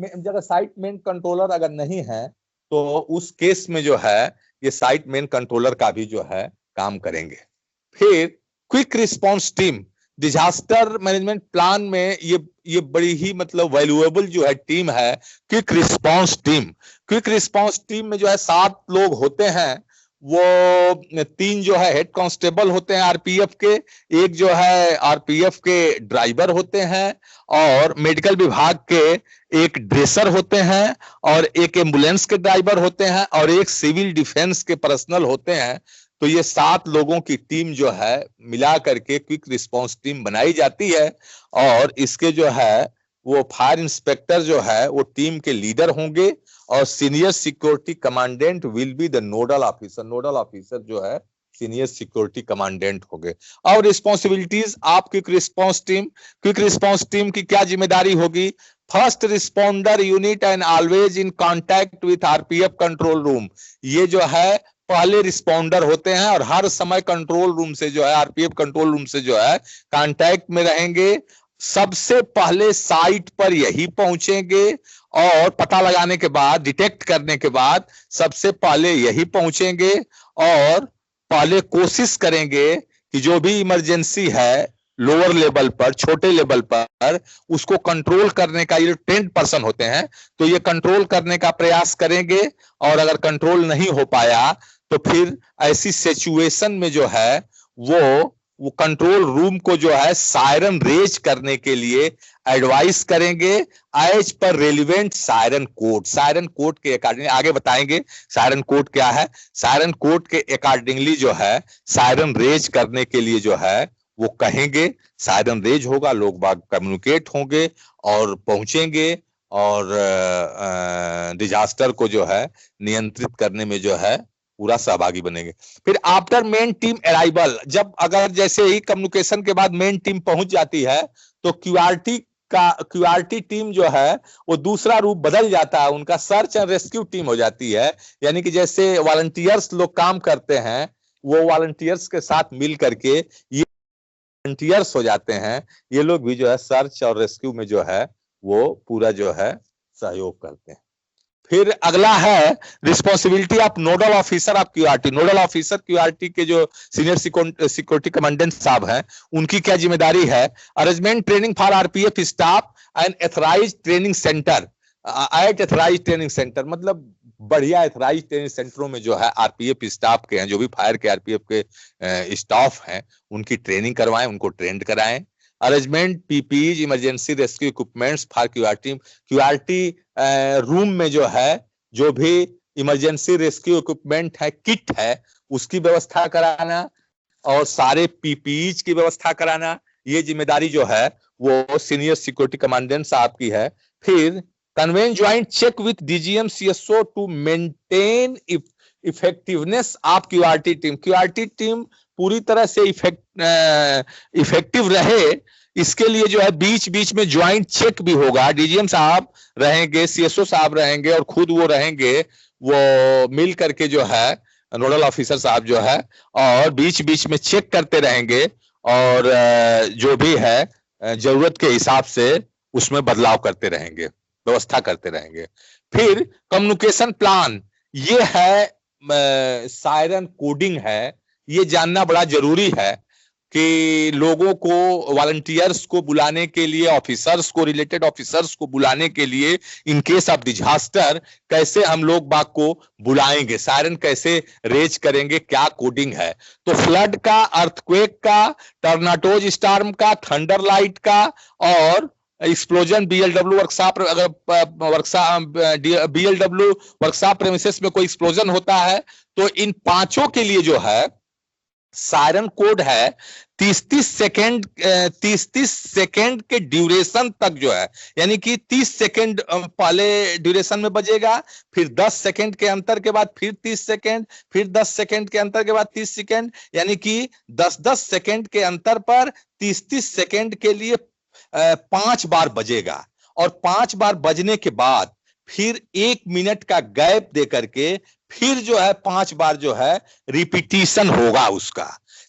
मेन कंट्रोलर अगर नहीं है तो उस केस में जो है ये साइट मेन कंट्रोलर का भी जो है काम करेंगे। फिर quick response team, disaster management plan में ये बड़ी ही मतलब वैल्यूएबल जो है टीम है quick response team. Quick response team में जो है 7 लोग होते हैं, वो 3 जो है हेड कांस्टेबल होते हैं आरपीएफ के, एक जो है आरपीएफ के ड्राइवर होते हैं, और मेडिकल विभाग के एक ड्रेसर होते हैं, और एक एम्बुलेंस के ड्राइवर होते हैं, और एक सिविल डिफेंस के पर्सनल होते हैं। तो ये 7 लोगों की टीम जो है मिला करके क्विक रिस्पांस टीम बनाई जाती है, और इसके जो है वो फायर इंस्पेक्टर जो है वो टीम के लीडर होंगे, और senior security commandant will be the nodal officer. Nodal officer जो है सीनियर सिक्योरिटी कमांडेंट होंगे। और responsibilities of quick response team की क्या जिम्मेदारी होगी? First responder unit and always in contact with RPF control room. ये जो है पहले रिस्पॉन्डर होते हैं और हर समय कंट्रोल रूम से जो है आरपीएफ कंट्रोल रूम से जो है कांटेक्ट में रहेंगे। सबसे पहले साइट पर यही पहुंचेंगे, और पता लगाने के बाद, डिटेक्ट करने के बाद सबसे पहले यही पहुंचेंगे, और पहले कोशिश करेंगे कि जो भी इमरजेंसी है लोअर लेवल पर, छोटे लेवल पर, उसको कंट्रोल करने का, ये ट्रेंड पर्सन होते हैं तो ये कंट्रोल करने का प्रयास करेंगे। और अगर कंट्रोल नहीं हो पाया तो फिर ऐसी सिचुएशन में जो है वो कंट्रोल रूम को जो है सायरन रेज करने के लिए एडवाइस करेंगे एज पर रेलिवेंट सायरन कोड के अकॉर्डिंग। आगे बताएंगे सायरन कोड क्या है। सायरन कोड के अकॉर्डिंगली जो है सायरन रेज करने के लिए जो है वो कहेंगे, सायरन रेज होगा, लोग बाग कम्युनिकेट होंगे और पहुंचेंगे, और डिजास्टर को जो है नियंत्रित करने में जो है पूरा सहभागी बनेंगे। फिर आफ्टर मेन टीम अराइवल, जब अगर जैसे ही कम्युनिकेशन के बाद मेन टीम पहुंच जाती है तो क्यूआरटी टीम जो है वो दूसरा रूप बदल जाता है, उनका सर्च एंड रेस्क्यू टीम हो जाती है। यानी कि जैसे वॉलंटियर्स लोग काम करते हैं, वो वॉलंटियर्स के साथ मिल करके ये वॉलंटियर्स हो जाते हैं, ये लोग भी जो है सर्च और रेस्क्यू में जो है वो पूरा जो है सहयोग करते हैं। फिर अगला है responsibility of nodal officer of QRT. Nodal officer QRT के जो सीनियर सिक्योरिटी कमांडेंट साहब हैं, उनकी क्या जिम्मेदारी है? Arrangement training for RPF staff and authorised training centre at authorised training centre, मतलब बढ़िया एथराइज्ड ट्रेनिंग सेंटरों में जो है आरपीएफ स्टाफ के हैं, जो भी फायर के आरपीएफ के स्टाफ हैं, उनकी ट्रेनिंग करवाएं, उनको ट्रेंड कराएं। Arrangement PPE emergency rescue equipments for QRT room में जो है जो भी इमरजेंसी रेस्क्यू इक्विपमेंट है, किट है, उसकी व्यवस्था कराना और सारे पीपीईज की व्यवस्था कराना, ये जिम्मेदारी जो है वो सीनियर सिक्योरिटी कमांडेंट साहब की है। फिर convene joint check with DGM CSO to maintain effectiveness of QRT team. QRT team पूरी तरह से इफेक्टिव रहे, इसके लिए जो है बीच बीच में ज्वाइंट चेक भी होगा। डीजीएम साहब रहेंगे, सीएसओ साहब रहेंगे और खुद वो रहेंगे, वो मिल करके जो है नोडल ऑफिसर साहब जो है, और बीच बीच में चेक करते रहेंगे और जो भी है जरूरत के हिसाब से उसमें बदलाव करते रहेंगे, व्यवस्था करते रहेंगे। फिर कम्युनिकेशन प्लान, ये है सायरन कोडिंग है, ये जानना बड़ा जरूरी है कि लोगों को, वॉलंटियर्स को बुलाने के लिए, ऑफिसर्स को, रिलेटेड ऑफिसर्स को बुलाने के लिए इन केस ऑफ डिजास्टर कैसे हम लोग बाग को बुलाएंगे, सायरन कैसे रेज करेंगे, क्या कोडिंग है। तो फ्लड का, अर्थक्वेक का, टर्नाटोज स्टॉर्म का, थंडर लाइट का और एक्सप्लोजन, बीएलडब्ल्यू वर्कशॉप, अगर बीएलडब्ल्यू वर्कशॉप प्रेमिसेस में कोई एक्सप्लोजन होता है तो इन पांचों के लिए जो है सायरन कोड है 30-30 सेकेंड के ड्यूरेशन तक जो है, यानी कि 30 सेकेंड पहले ड्यूरेशन में बजेगा, फिर 10 सेकेंड के अंतर के बाद फिर 30 सेकेंड, फिर 10 सेकेंड के अंतर के बाद 30 सेकेंड, यानी कि 10-10 सेकेंड के अंतर पर 30-30 सेकेंड के लिए 5 बार बजेगा। और 5 बार बजने के बाद फिर 1 मिनट का गैप दे करके फिर जो है 5 बार जो है रिपीटिशन होगा उसका।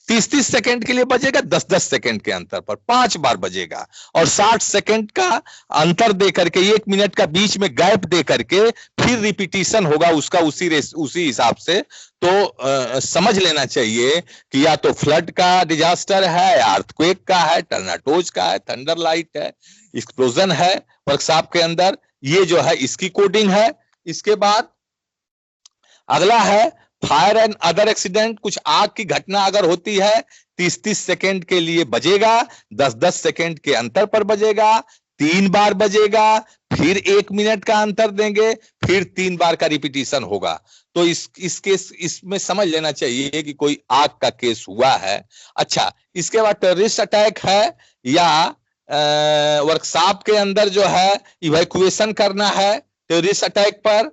30-30 सेकेंड के लिए बजेगा, 10-10 सेकेंड के अंतर पर 5 बार बजेगा और 60 सेकेंड का अंतर दे करके, 1 मिनट का बीच में गैप दे करके फिर रिपीटिशन होगा उसका उसी हिसाब से। तो समझ लेना चाहिए कि या तो फ्लड का डिजास्टर है, या अर्थक्वेक का है, टर्नाटोज का है, थंडर लाइट है, एक्सप्लोजन है वर्कशॉप के अंदर, ये जो है इसकी कोडिंग है। इसके बाद अगला है फायर एंड अदर एक्सीडेंट। कुछ आग की घटना अगर होती है 30-30 सेकेंड के लिए बजेगा, 10-10 सेकेंड के अंतर पर बजेगा, 3 बार बजेगा, फिर 1 मिनट का अंतर देंगे, फिर 3 बार का रिपीटिशन होगा। तो इसमें समझ लेना चाहिए कि कोई आग का केस हुआ है। अच्छा, इसके बाद टेररिस्ट अटैक है या वर्कशॉप के अंदर जो है इवैक्यूएशन करना है टेररिस्ट अटैक पर,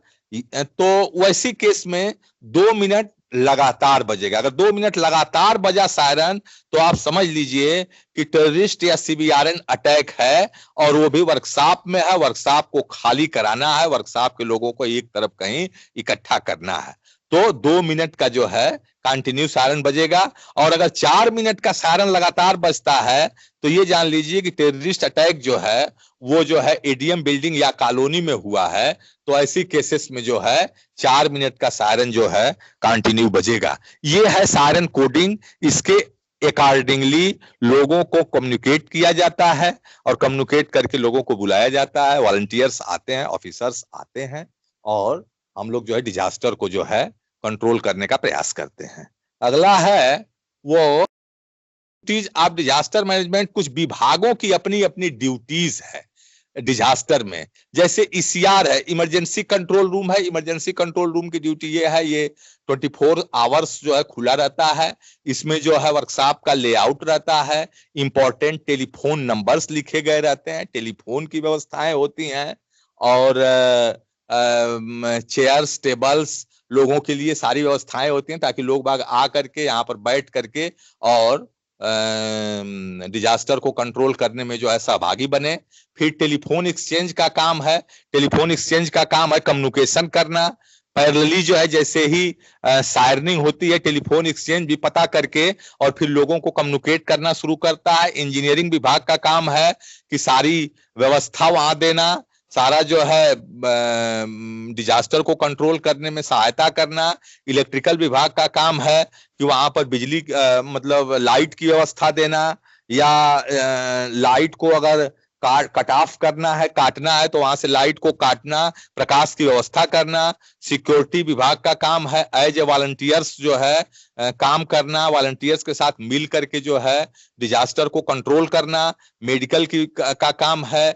तो वैसी केस में 2 मिनट लगातार बजेगा। अगर 2 मिनट लगातार बजा सायरन तो आप समझ लीजिए कि टेररिस्ट या सीबीआरएन अटैक है और वो भी वर्कशॉप में है, वर्कशॉप को खाली कराना है, वर्कशॉप के लोगों को एक तरफ कहीं इकट्ठा करना है। तो 2 मिनट का जो है कंटिन्यू सायरन बजेगा। और अगर 4 मिनट का सायरन लगातार बजता है तो ये जान लीजिए कि टेररिस्ट अटैक जो है वो जो है एडीएम बिल्डिंग या कॉलोनी में हुआ है। तो ऐसी केसेस में जो है 4 मिनट का सायरन जो है कंटिन्यू बजेगा। ये है सायरन कोडिंग। इसके अकॉर्डिंगली लोगों को कम्युनिकेट किया जाता है और कम्युनिकेट करके लोगों को बुलाया जाता है, वॉलंटियर्स आते हैं, ऑफिसर्स आते हैं और हम लोग जो है डिजास्टर को जो है कंट्रोल करने का प्रयास करते हैं। अगला है वो ड्यूटीज ऑफ डिजास्टर मैनेजमेंट। कुछ विभागों की अपनी अपनी ड्यूटीज है डिजास्टर में। जैसे ईसीआर है, इमरजेंसी कंट्रोल रूम है। इमरजेंसी कंट्रोल रूम की ड्यूटी ये है, ये 24 आवर्स जो है खुला रहता है। इसमें जो है वर्कशॉप का लेआउट रहता है, इंपॉर्टेंट टेलीफोन नंबर्स लिखे गए रहते हैं, टेलीफोन की व्यवस्थाएं होती हैं और चेयर्स, टेबल्स, लोगों के लिए सारी व्यवस्थाएं होती हैं ताकि लोग बाग आ करके यहाँ पर बैठ करके और डिजास्टर को कंट्रोल करने में जो है सहभागी बने। फिर टेलीफोन एक्सचेंज का काम है। टेलीफोन एक्सचेंज का काम है कम्युनिकेशन करना। पैरेलली जो है जैसे ही सायरनिंग होती है टेलीफोन एक्सचेंज भी पता करके और फिर लोगों को कम्युनिकेट करना शुरू करता है। इंजीनियरिंग विभाग का काम है कि सारी व्यवस्था वहां देना, सारा जो है डिजास्टर को कंट्रोल करने में सहायता करना। इलेक्ट्रिकल विभाग का काम है कि वहां पर बिजली मतलब लाइट की व्यवस्था देना या लाइट को अगर कट ऑफ करना है, काटना है तो वहां से लाइट को काटना, प्रकाश की व्यवस्था करना। सिक्योरिटी विभाग का काम है एज ए वॉलंटियर्स जो है काम करना, वॉलंटियर्स के साथ मिल करके जो है डिजास्टर को कंट्रोल करना। मेडिकल का काम है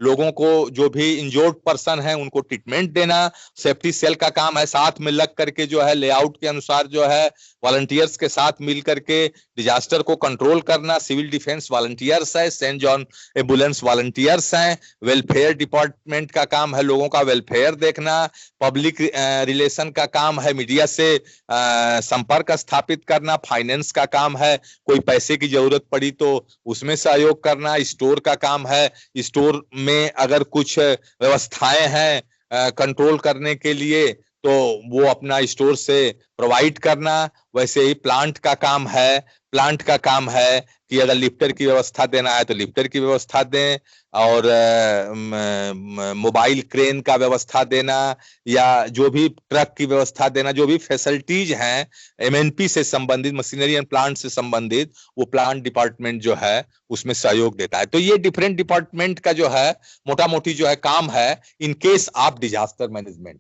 लोगों को जो भी इंजोर्ड पर्सन है उनको ट्रीटमेंट देना। सेफ्टी सेल का काम है साथ में लग करके जो है लेआउट के अनुसार जो है वॉलंटियर्स के साथ मिल करके डिजास्टर को कंट्रोल करना। सिविल डिफेंस वॉलंटियर्स है, सेंट जॉन एम्बुलेंस वॉलंटियर्स हैं। वेलफेयर डिपार्टमेंट का काम है लोगों का वेलफेयर देखना। पब्लिक रिलेशन का काम है मीडिया से संपर्क स्थापित करना। फाइनेंस का काम है कोई पैसे की जरूरत पड़ी तो उसमें सहयोग करना। स्टोर का काम है स्टोर में अगर कुछ व्यवस्थाएं हैं कंट्रोल करने के लिए तो वो अपना स्टोर से प्रोवाइड करना। वैसे ही प्लांट का काम है कि अगर लिफ्टर की व्यवस्था देना है तो लिफ्टर की व्यवस्था दें, और मोबाइल क्रेन का व्यवस्था देना या जो भी ट्रक की व्यवस्था देना, जो भी फैसिलिटीज हैं एमएनपी से संबंधित, मशीनरी एंड प्लांट से संबंधित, वो प्लांट डिपार्टमेंट जो है उसमें सहयोग देता है। तो ये डिफरेंट डिपार्टमेंट का जो है मोटा मोटी जो है काम है in case of disaster management.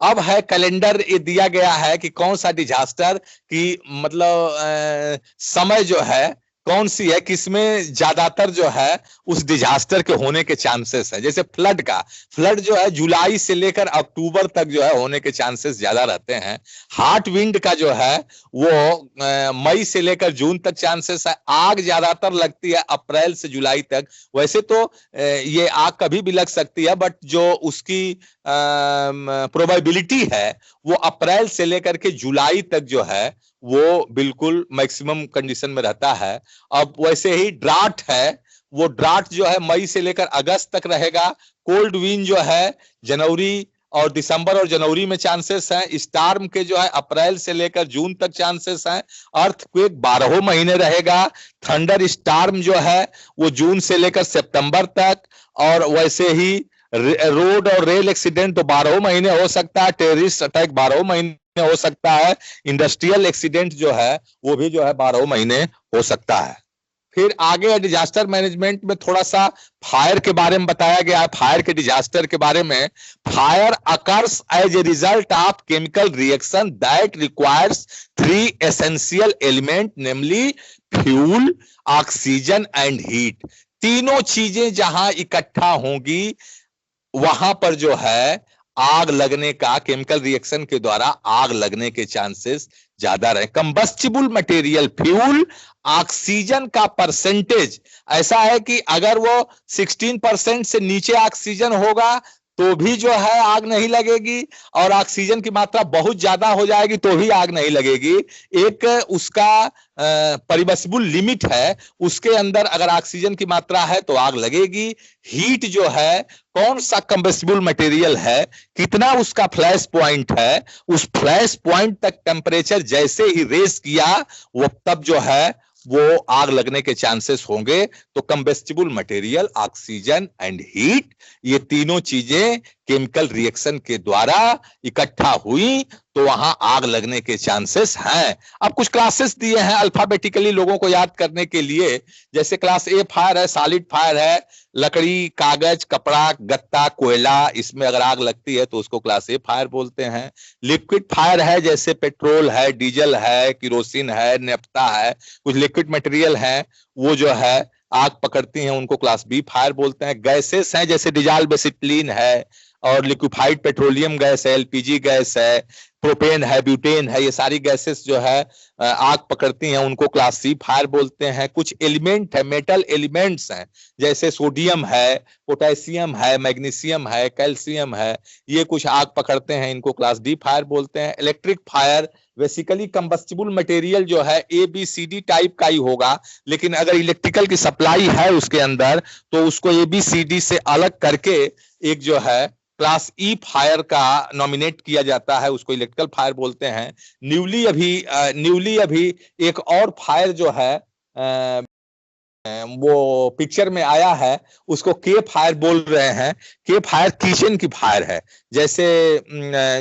अब है कैलेंडर ये दिया गया है कि कौन सा डिजास्टर की मतलब समय जो है कौन सी है, किसमें ज्यादातर जो है उस डिजास्टर के होने के चांसेस है। जैसे फ्लड जो है जुलाई से लेकर अक्टूबर तक जो है होने के चांसेस ज्यादा रहते हैं। हार्ट विंड का जो है वो मई से लेकर जून तक चांसेस है। आग ज्यादातर लगती है अप्रैल से जुलाई तक। वैसे तो ये आग कभी भी लग सकती है बट जो उसकी प्रोबेबिलिटी है वो अप्रैल से लेकर के जुलाई तक जो है वो बिल्कुल मैक्सिमम कंडीशन में रहता है। अब वैसे ही ड्राट है, वो ड्राट जो है मई से लेकर अगस्त तक रहेगा। कोल्ड विंड जो है जनवरी और दिसंबर और जनवरी में चांसेस हैं। स्टार्म के जो है अप्रैल से लेकर जून तक चांसेस हैं। अर्थक्वेक 12 महीने रहेगा। थंडर स्टार्म जो है वो जून से लेकर सितंबर तक। और वैसे ही रोड और रेल एक्सीडेंट तो 12 महीने हो सकता है। टेररिस्ट अटैक 12 महीने हो सकता है। इंडस्ट्रियल एक्सीडेंट जो है वो भी जो है 12 महीने हो सकता है। फिर आगे डिजास्टर मैनेजमेंट में थोड़ा सा फायर के बारे में बताया गया है। फायर के डिजास्टर के बारे में, fire occurs as a result of chemical reaction that requires 3 essential element namely fuel, oxygen and heat. तीनों चीजें जहां इकट्ठा होंगी वहां पर जो है आग लगने का, केमिकल रिएक्शन के द्वारा आग लगने के चांसेस ज्यादा रहे। कंबस्टिबल मटेरियल फ्यूल, ऑक्सीजन का परसेंटेज ऐसा है कि अगर वो 16% से नीचे ऑक्सीजन होगा तो भी जो है आग नहीं लगेगी, और ऑक्सीजन की मात्रा बहुत ज्यादा हो जाएगी तो भी आग नहीं लगेगी। एक उसका परिमिसिबल लिमिट है, उसके अंदर अगर ऑक्सीजन की मात्रा है तो आग लगेगी। हीट जो है कौन सा कंबस्टिबल मटेरियल है, कितना उसका फ्लैश पॉइंट है, उस फ्लैश पॉइंट तक टेम्परेचर जैसे ही रेस किया वो तब जो है वो आग लगने के चांसेस होंगे। तो combustible material, oxygen and heat, ये तीनों चीजें केमिकल रिएक्शन के द्वारा इकट्ठा हुई तो वहां आग लगने के चांसेस हैं। अब कुछ क्लासेस दिए हैं अल्फाबेटिकली लोगों को याद करने के लिए। जैसे क्लास ए फायर है, सॉलिड फायर है, लकड़ी, कागज, कपड़ा, गत्ता, कोयला, इसमें अगर आग लगती है तो उसको क्लास ए फायर बोलते हैं। लिक्विड फायर है, जैसे पेट्रोल है, डीजल है, किरोसिन है, नेफ्ता है, कुछ लिक्विड मटेरियल है वो जो है आग पकड़ती हैं, उनको क्लास बी फायर बोलते हैं। गैसेस हैं, जैसे डिजॉल्व्ड एसिटिलीन है और लिक्विफाइड पेट्रोलियम गैस है, एलपीजी गैस है, प्रोपेन है, ब्यूटेन है, ये सारी गैसेस जो है आग पकड़ती हैं, उनको क्लास सी फायर बोलते हैं। कुछ एलिमेंट है, मेटल एलिमेंट्स हैं, जैसे सोडियम है, पोटेशियम है, मैग्नीशियम है, कैल्शियम है, ये कुछ आग पकड़ते हैं, इनको क्लास डी फायर बोलते हैं। Electric fire basically combustible material जो है ABCD टाइप का ही होगा, लेकिन अगर इलेक्ट्रिकल की सप्लाई है उसके अंदर तो उसको ABCD से अलग करके एक जो है क्लास ई फायर का नॉमिनेट किया जाता है, उसको इलेक्ट्रिकल फायर बोलते हैं। न्यूली अभी एक और फायर जो है वो पिक्चर में आया है, उसको के फायर बोल रहे हैं। के फायर किचन की फायर है, जैसे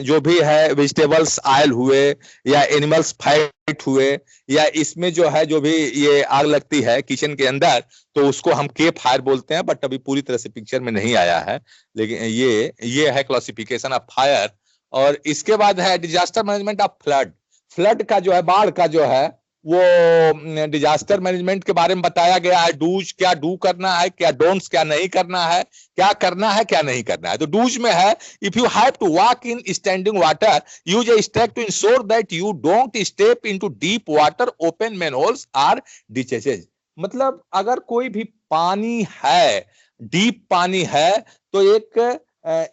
जो भी है वेजिटेबल्स आयल हुए या एनिमल्स फाइट हुए या इसमें जो है जो भी ये आग लगती है किचन के अंदर तो उसको हम के फायर बोलते हैं, बट अभी पूरी तरह से पिक्चर में नहीं आया है। लेकिन ये है क्लासिफिकेशन ऑफ फायर। और इसके बाद है disaster management of flood. Flood का जो है, बाढ़ का जो है वो डिजास्टर मैनेजमेंट के बारे में बताया गया है, डूज क्या डू करना है, क्या डोंट्स क्या नहीं करना है, क्या करना है क्या नहीं करना है। तो डूज में है, if you have to walk in standing water use a step to ensure that you don't step into deep water, open manholes or ditches. मतलब अगर कोई भी पानी है, डीप पानी है, तो एक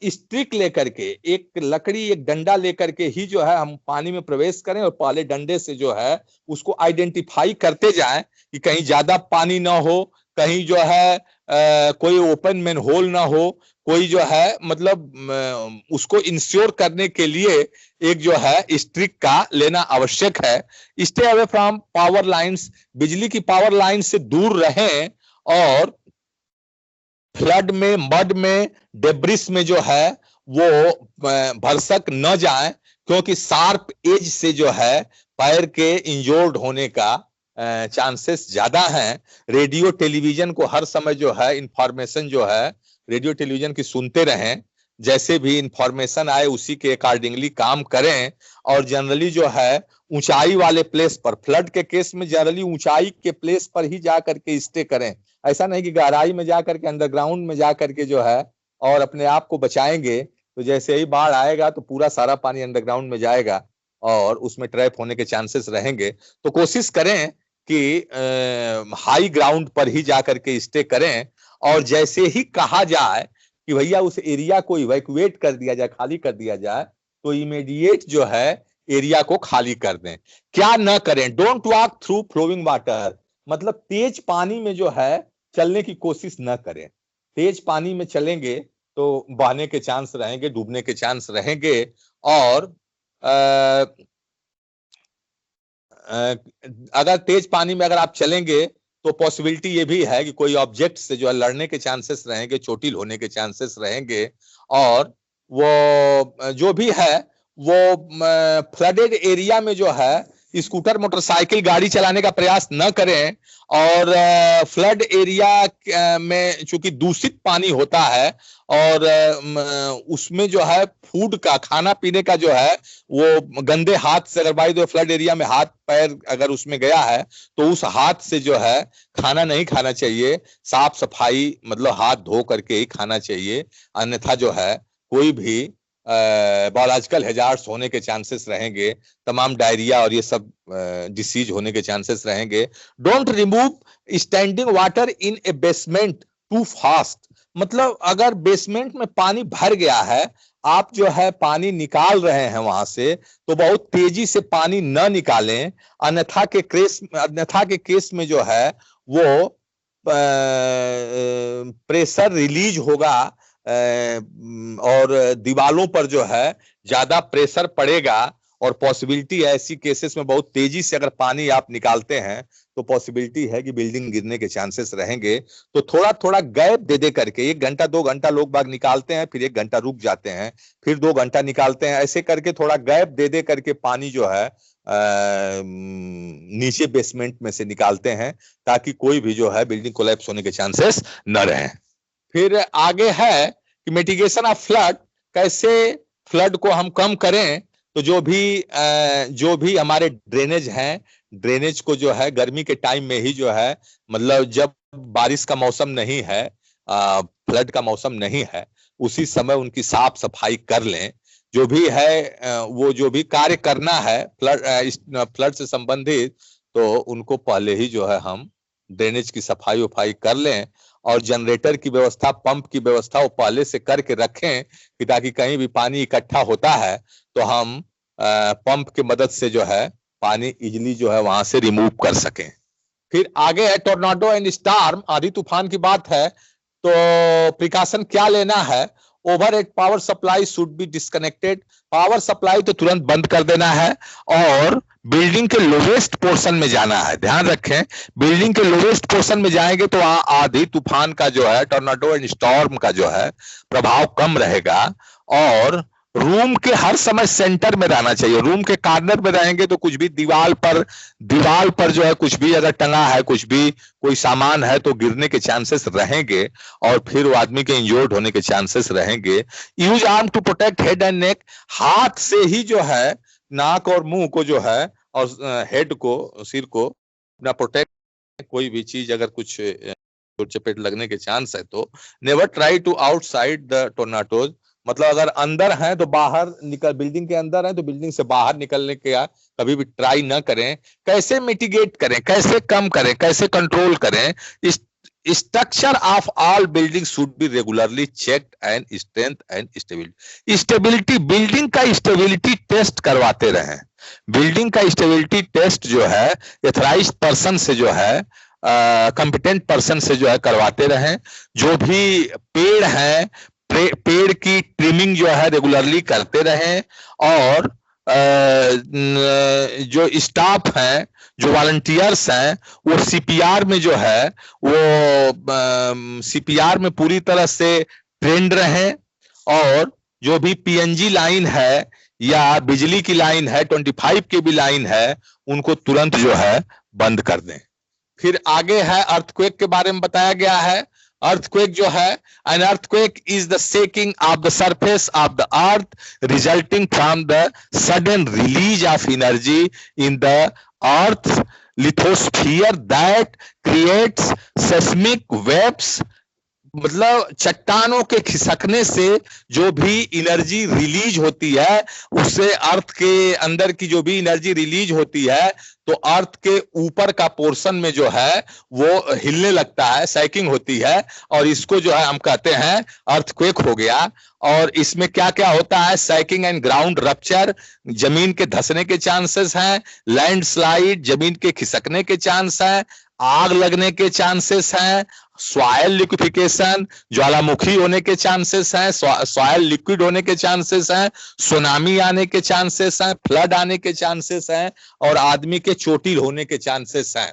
स्टिक लेकर के, एक लकड़ी, एक डंडा लेकर के ही जो है हम पानी में प्रवेश करें और पहले डंडे से जो है उसको आइडेंटिफाई करते जाएं कि कहीं ज्यादा पानी ना हो, कहीं जो है कोई ओपन मैन होल ना हो, कोई जो है मतलब उसको इंश्योर करने के लिए एक जो है स्ट्रिक का लेना आवश्यक है। Stay away from power lines, बिजली की पावर लाइन से दूर रहें, और फ्लड में, मड में, डेब्रिस में जो है वो भरसक न जाए, क्योंकि शार्प एज से जो है पैर के इंजोर्ड होने का चांसेस ज्यादा हैं। रेडियो टेलीविजन को हर समय जो है इंफॉर्मेशन जो है रेडियो टेलीविजन की सुनते रहें, जैसे भी इंफॉर्मेशन आए उसी के अकॉर्डिंगली काम करें। और जनरली जो है ऊंचाई वाले प्लेस पर, फ्लड के केस में जनरली ऊंचाई के प्लेस पर ही जा करके स्टे करें। ऐसा नहीं कि गहराई में जा करके, अंडरग्राउंड में जा करके जो है और अपने आप को बचाएंगे, तो जैसे ही बाढ़ आएगा तो पूरा सारा पानी अंडरग्राउंड में जाएगा और उसमें ट्रैप होने के चांसेस रहेंगे। तो कोशिश करें कि हाई ग्राउंड पर ही जा करके स्टे करें, और जैसे ही कहा जाए कि भैया उस एरिया को इवैक्यूएट कर दिया जाए, खाली कर दिया जाए, तो इमीडिएट जो है एरिया को खाली कर दें। क्या न करें, don't walk through flowing water, मतलब तेज पानी में जो है चलने की कोशिश न करें। तेज पानी में चलेंगे तो बहने के चांस रहेंगे, डूबने के चांस रहेंगे। और अगर तेज पानी में अगर आप चलेंगे तो पॉसिबिलिटी ये भी है कि कोई ऑब्जेक्ट से जो है लड़ने के चांसेस रहेंगे, चोटिल होने के चांसेस रहेंगे। और वो जो भी है वो फ्लडेड एरिया में जो है स्कूटर, मोटरसाइकिल, गाड़ी चलाने का प्रयास न करें। और फ्लड एरिया में चूंकि दूषित पानी होता है और उसमें जो है फूड का, खाना पीने का जो है वो गंदे हाथ से, अगर बाई द फ्लड एरिया में हाथ पैर अगर उसमें गया है तो उस हाथ से जो है खाना नहीं खाना चाहिए। साफ सफाई मतलब हाथ धो करके ही खाना चाहिए, अन्यथा जो है कोई भी बायोलॉजिकल हैजार्ड्स होने के चांसेस रहेंगे, तमाम डायरिया और ये सब डिसीज होने के चांसेस रहेंगे। Don't remove standing water in a basement too fast, मतलब अगर बेसमेंट में पानी भर गया है, आप जो है पानी निकाल रहे हैं वहां से, तो बहुत तेजी से पानी न निकालें, अन्यथा के केस में जो है वो प्रेशर रिलीज होगा और दीवालों पर जो है ज्यादा प्रेशर पड़ेगा। और पॉसिबिलिटी है ऐसी केसेस में बहुत तेजी से अगर पानी आप निकालते हैं तो पॉसिबिलिटी है कि बिल्डिंग गिरने के चांसेस रहेंगे। तो थोड़ा थोड़ा गैप दे दे करके, 1 घंटा 2 घंटा लोग बाग निकालते हैं, फिर 1 घंटा रुक जाते हैं, फिर 2 घंटा निकालते हैं, ऐसे करके थोड़ा गैप दे दे करके पानी जो है नीचे बेसमेंट में से निकालते हैं, ताकि कोई भी जो है बिल्डिंग कोलैप्स होने के चांसेस न रहे। फिर आगे है कि मिटिगेशन ऑफ फ्लड, कैसे फ्लड को हम कम करें। तो जो भी हमारे ड्रेनेज हैं, ड्रेनेज को जो है गर्मी के टाइम में ही जो है, मतलब जब बारिश का मौसम नहीं है, फ्लड का मौसम नहीं है, उसी समय उनकी साफ सफाई कर लें। जो भी है वो जो भी कार्य करना है फ्लड से संबंधित, तो उनको पहले ही जो है हम ड्रेनेज की सफाई वफाई कर लें। और जनरेटर की व्यवस्था, पंप की व्यवस्था वो पहले से करके रखें, कि ताकि कहीं भी पानी इकट्ठा होता है तो हम पंप की मदद से जो है पानी इजिली जो है वहां से रिमूव कर सकें। फिर आगे है टोर्नाडो एंड स्टॉर्म, आंधी तूफान की बात है। तो प्रिकॉशन क्या लेना है, overhead power supply should be disconnected, power supply तो तुरंत बंद कर देना है। और बिल्डिंग के लोवेस्ट पोर्शन में जाना है, ध्यान रखें, बिल्डिंग के लोवेस्ट पोर्शन में जाएंगे तो वहां आंधी तूफान का जो है, टोर्नाडो एंड स्टॉर्म का जो है प्रभाव कम रहेगा। और रूम के हर समय सेंटर में रहना चाहिए, रूम के कॉर्नर में रहेंगे तो कुछ भी दीवार पर जो है कुछ भी अगर टंगा है, कुछ भी कोई सामान है तो गिरने के चांसेस रहेंगे और फिर वो आदमी के इंजोर्ड होने के चांसेस रहेंगे। Use arm to protect head and neck, हाथ से ही जो है नाक और मुंह को जो है और हेड को, सिर को अपना प्रोटेक्ट, कोई भी चीज अगर कुछ चपेट लगने के चांस है तो never try to outside the tornadoes, मतलब अगर अंदर हैं तो बाहर निकल, बिल्डिंग के अंदर हैं तो बिल्डिंग से बाहर निकलने के कभी भी ट्राई ना करें। कैसे मिटिगेट करें, कैसे कम करें, कैसे कंट्रोल करें? Structure of all building should be regularly checked and strength and stability. Stability, building का स्टेबिलिटी टेस्ट करवाते रहें। बिल्डिंग का स्टेबिलिटी टेस्ट जो है एथराइज्ड पर्सन से जो है, कॉम्पिटेंट पर्सन से जो है करवाते रहें। जो भी पेड़ हैं, पेड़ की ट्रिमिंग जो है रेगुलरली करते रहें। और जो स्टाफ हैं, जो वॉलंटियर्स हैं, वो सीपीआर में जो है वो सीपीआर में पूरी तरह से ट्रेंड रहें। और जो भी पीएनजी लाइन है या बिजली की लाइन है, 25 की भी लाइन है, उनको तुरंत जो है बंद कर दें। फिर आगे है अर्थक्वेक के बारे में बताया गया है। अर्थक्वेक जो है, an earthquake is the shaking of the surface of the earth resulting from the sudden release of energy in the earth's lithosphere that creates seismic waves। मतलब चट्टानों के खिसकने से जो भी एनर्जी रिलीज होती है, उससे अर्थ के अंदर की जो भी एनर्जी रिलीज होती है, तो अर्थ के ऊपर का पोर्शन में जो है वो हिलने लगता है, सैकिंग होती है, और इसको जो है हम कहते हैं अर्थक्वेक हो गया। और इसमें क्या क्या होता है? सैकिंग एंड ग्राउंड रप्चर, जमीन के धंसने के चांसेस हैं। लैंडस्लाइड, जमीन के खिसकने के चांस है। आग लगने के चांसेस हैं। सॉइल लिक्विफिकेशन, ज्वालामुखी होने के चांसेस हैं। सॉइल लिक्विड होने के चांसेस हैं। सुनामी आने के चांसेस हैं। फ्लड आने के चांसेस हैं। और आदमी के चोटिल होने के चांसेस हैं।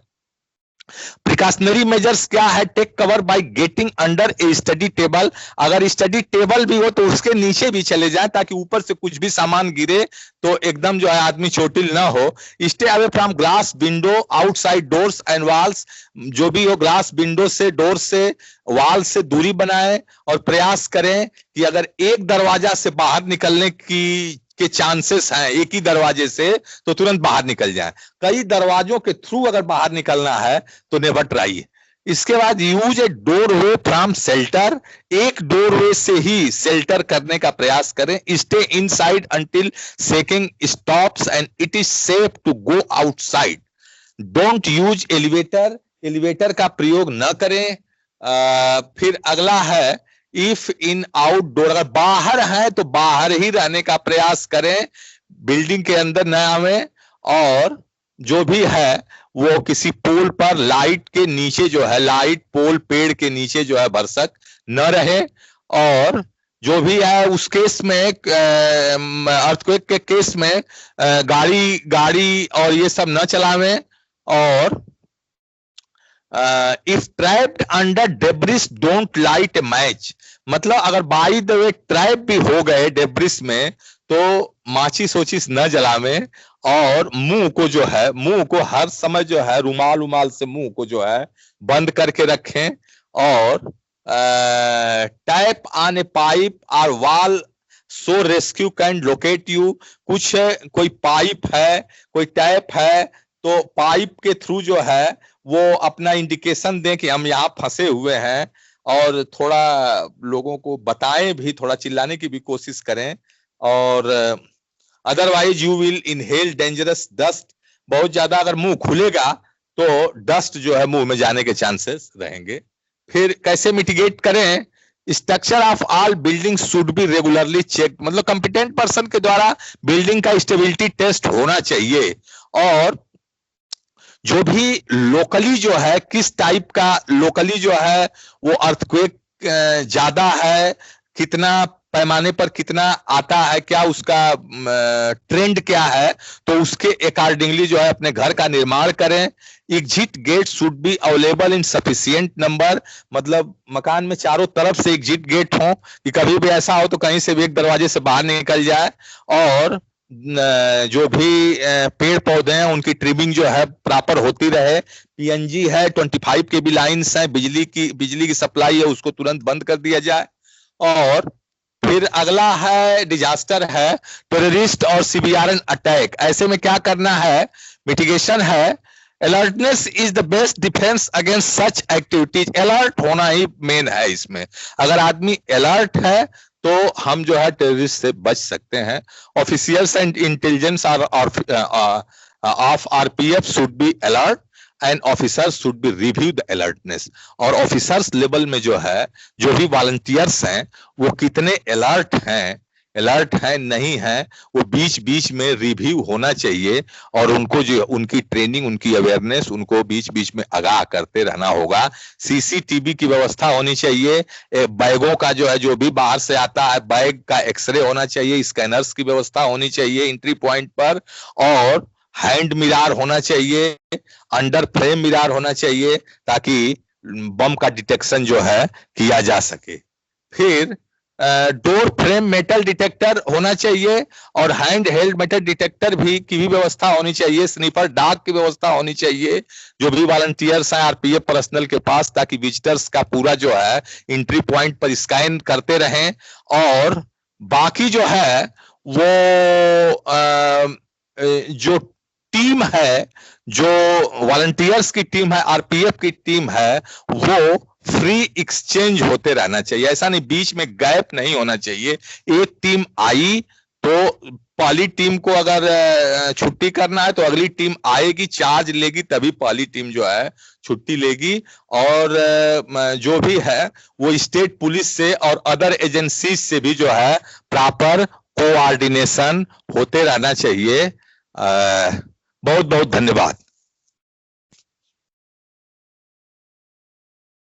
प्रिकॉशनरी मेजर्स क्या है? Take cover by getting under a study table. अगर स्टडी टेबल भी हो तो उसके नीचे भी चले जाए, ताकि ऊपर से कुछ भी सामान गिरे तो एकदम जो है आदमी चोटिल ना हो। Stay away from glass window, outside doors and walls. जो भी हो, ग्लास विंडो से, डोर से, वॉल से दूरी बनाएं। और प्रयास करें कि अगर एक दरवाजा से बाहर निकलने के चांसेस हैं, एक ही दरवाजे से, तो तुरंत बाहर निकल जाएं। कई दरवाजों के थ्रू अगर बाहर निकलना है तो नेवर ट्राई। इसके बाद use a doorway from shelter. एक डोरवे से ही शेल्टर करने का प्रयास करें। Stay inside until shaking stops and it is safe to go outside. Don't use elevator. Elevator का प्रयोग न करें। फिर अगला है इफ इन आउटडोर, अगर बाहर है तो बाहर ही रहने का प्रयास करें, बिल्डिंग के अंदर न आवे। और जो भी है वो किसी पोल पर, लाइट के नीचे जो है, लाइट पोल, पेड़ के नीचे जो है भरसक न रहे। और जो भी है उस केस में, अर्थक्वेक के केस में गाड़ी और ये सब न चलावें। और if trapped under debris don't light A match. मतलब अगर बाई द वे ट्रैप भी हो गए डेब्रिस में तो माचिस ओचिस न जलावें। और मुंह को जो है, मुंह को हर समय जो है रुमाल से मुंह को जो है बंद करके रखें। और टैप ऑन ए पाइप और wall so rescue can locate you. कुछ कोई पाइप है, कोई टैप है, तो पाइप के थ्रू जो है वो अपना इंडिकेशन दें कि हम यहाँ फंसे हुए हैं। और थोड़ा लोगों को बताएं भी, थोड़ा चिल्लाने की भी कोशिश करें। और otherwise you will inhale dangerous dust. बहुत ज्यादा अगर मुंह खुलेगा तो डस्ट जो है मुंह में जाने के चांसेस रहेंगे। फिर कैसे मिटिगेट करें? Structure of all building should be regularly check. मतलब कॉम्पिटेंट पर्सन के द्वारा बिल्डिंग का स्टेबिलिटी टेस्ट होना चाहिए। और जो भी लोकली जो है, किस टाइप का लोकली जो है वो अर्थक्वेक ज्यादा है, कितना पैमाने पर कितना आता है, क्या उसका ट्रेंड क्या है, तो उसके अकॉर्डिंगली जो है अपने घर का निर्माण करें। Exit gate should be available in sufficient number. मतलब मकान में चारों तरफ से एग्जिट गेट हो कि कभी भी ऐसा हो तो कहीं से भी एक दरवाजे से बाहर निकल जाए। और जो भी पेड़ पौधे हैं उनकी ट्रिमिंग जो है प्रॉपर होती रहे। पीएनजी है, 25 के भी लाइन्स हैं, बिजली की सप्लाई है, उसको तुरंत बंद कर दिया जाए। और फिर अगला है डिजास्टर है टेररिस्ट और सीबीआरएन अटैक। ऐसे में क्या करना है? मिटिगेशन है। Alertness is the best defence against such activities. Alert होना ही मेन है इसमें। अगर आदमी अलर्ट है तो हम जो है टेररिस्ट से बच सकते हैं। Officials and intelligence of RPF should be alert and officers should be review the alertness. और ऑफिसर्स लेवल में जो है, जो भी वॉलंटियर्स हैं, वो कितने अलर्ट हैं नहीं है, वो बीच बीच में रिव्यू होना चाहिए। और उनको जो उनकी ट्रेनिंग, उनकी अवेयरनेस, उनको बीच बीच में आगाह करते रहना होगा। सीसीटीवी की व्यवस्था होनी चाहिए। बैगों का जो है, जो भी बाहर से आता है, बैग का एक्सरे होना चाहिए। स्कैनर्स की व्यवस्था होनी चाहिए एंट्री पॉइंट पर। और हैंड मिरार होना चाहिए, अंडर फ्रेम मिरार होना चाहिए, ताकि बम का डिटेक्शन जो है किया जा सके। फिर डोर फ्रेम मेटल डिटेक्टर होना चाहिए और हैंड हेल्ड मेटल डिटेक्टर भी की भी व्यवस्था होनी चाहिए। स्नीफर डॉग की व्यवस्था होनी चाहिए जो भी वॉलंटियर्स हैं आरपीएफ पर्सनल के पास, ताकि विजिटर्स का पूरा जो है एंट्री पॉइंट पर स्कैन करते रहें। और बाकी जो है वो जो टीम है, जो वॉलंटियर्स की टीम है, आरपीएफ की टीम है, वो फ्री एक्सचेंज होते रहना चाहिए। ऐसा नहीं, बीच में गैप नहीं होना चाहिए। एक टीम आई तो पहली टीम को अगर छुट्टी करना है तो अगली टीम आएगी, चार्ज लेगी, तभी पहली टीम जो है छुट्टी लेगी। और जो भी है वो स्टेट पुलिस से और अदर एजेंसी से भी जो है प्रॉपर कोऑर्डिनेशन होते रहना चाहिए। बहुत बहुत धन्यवाद।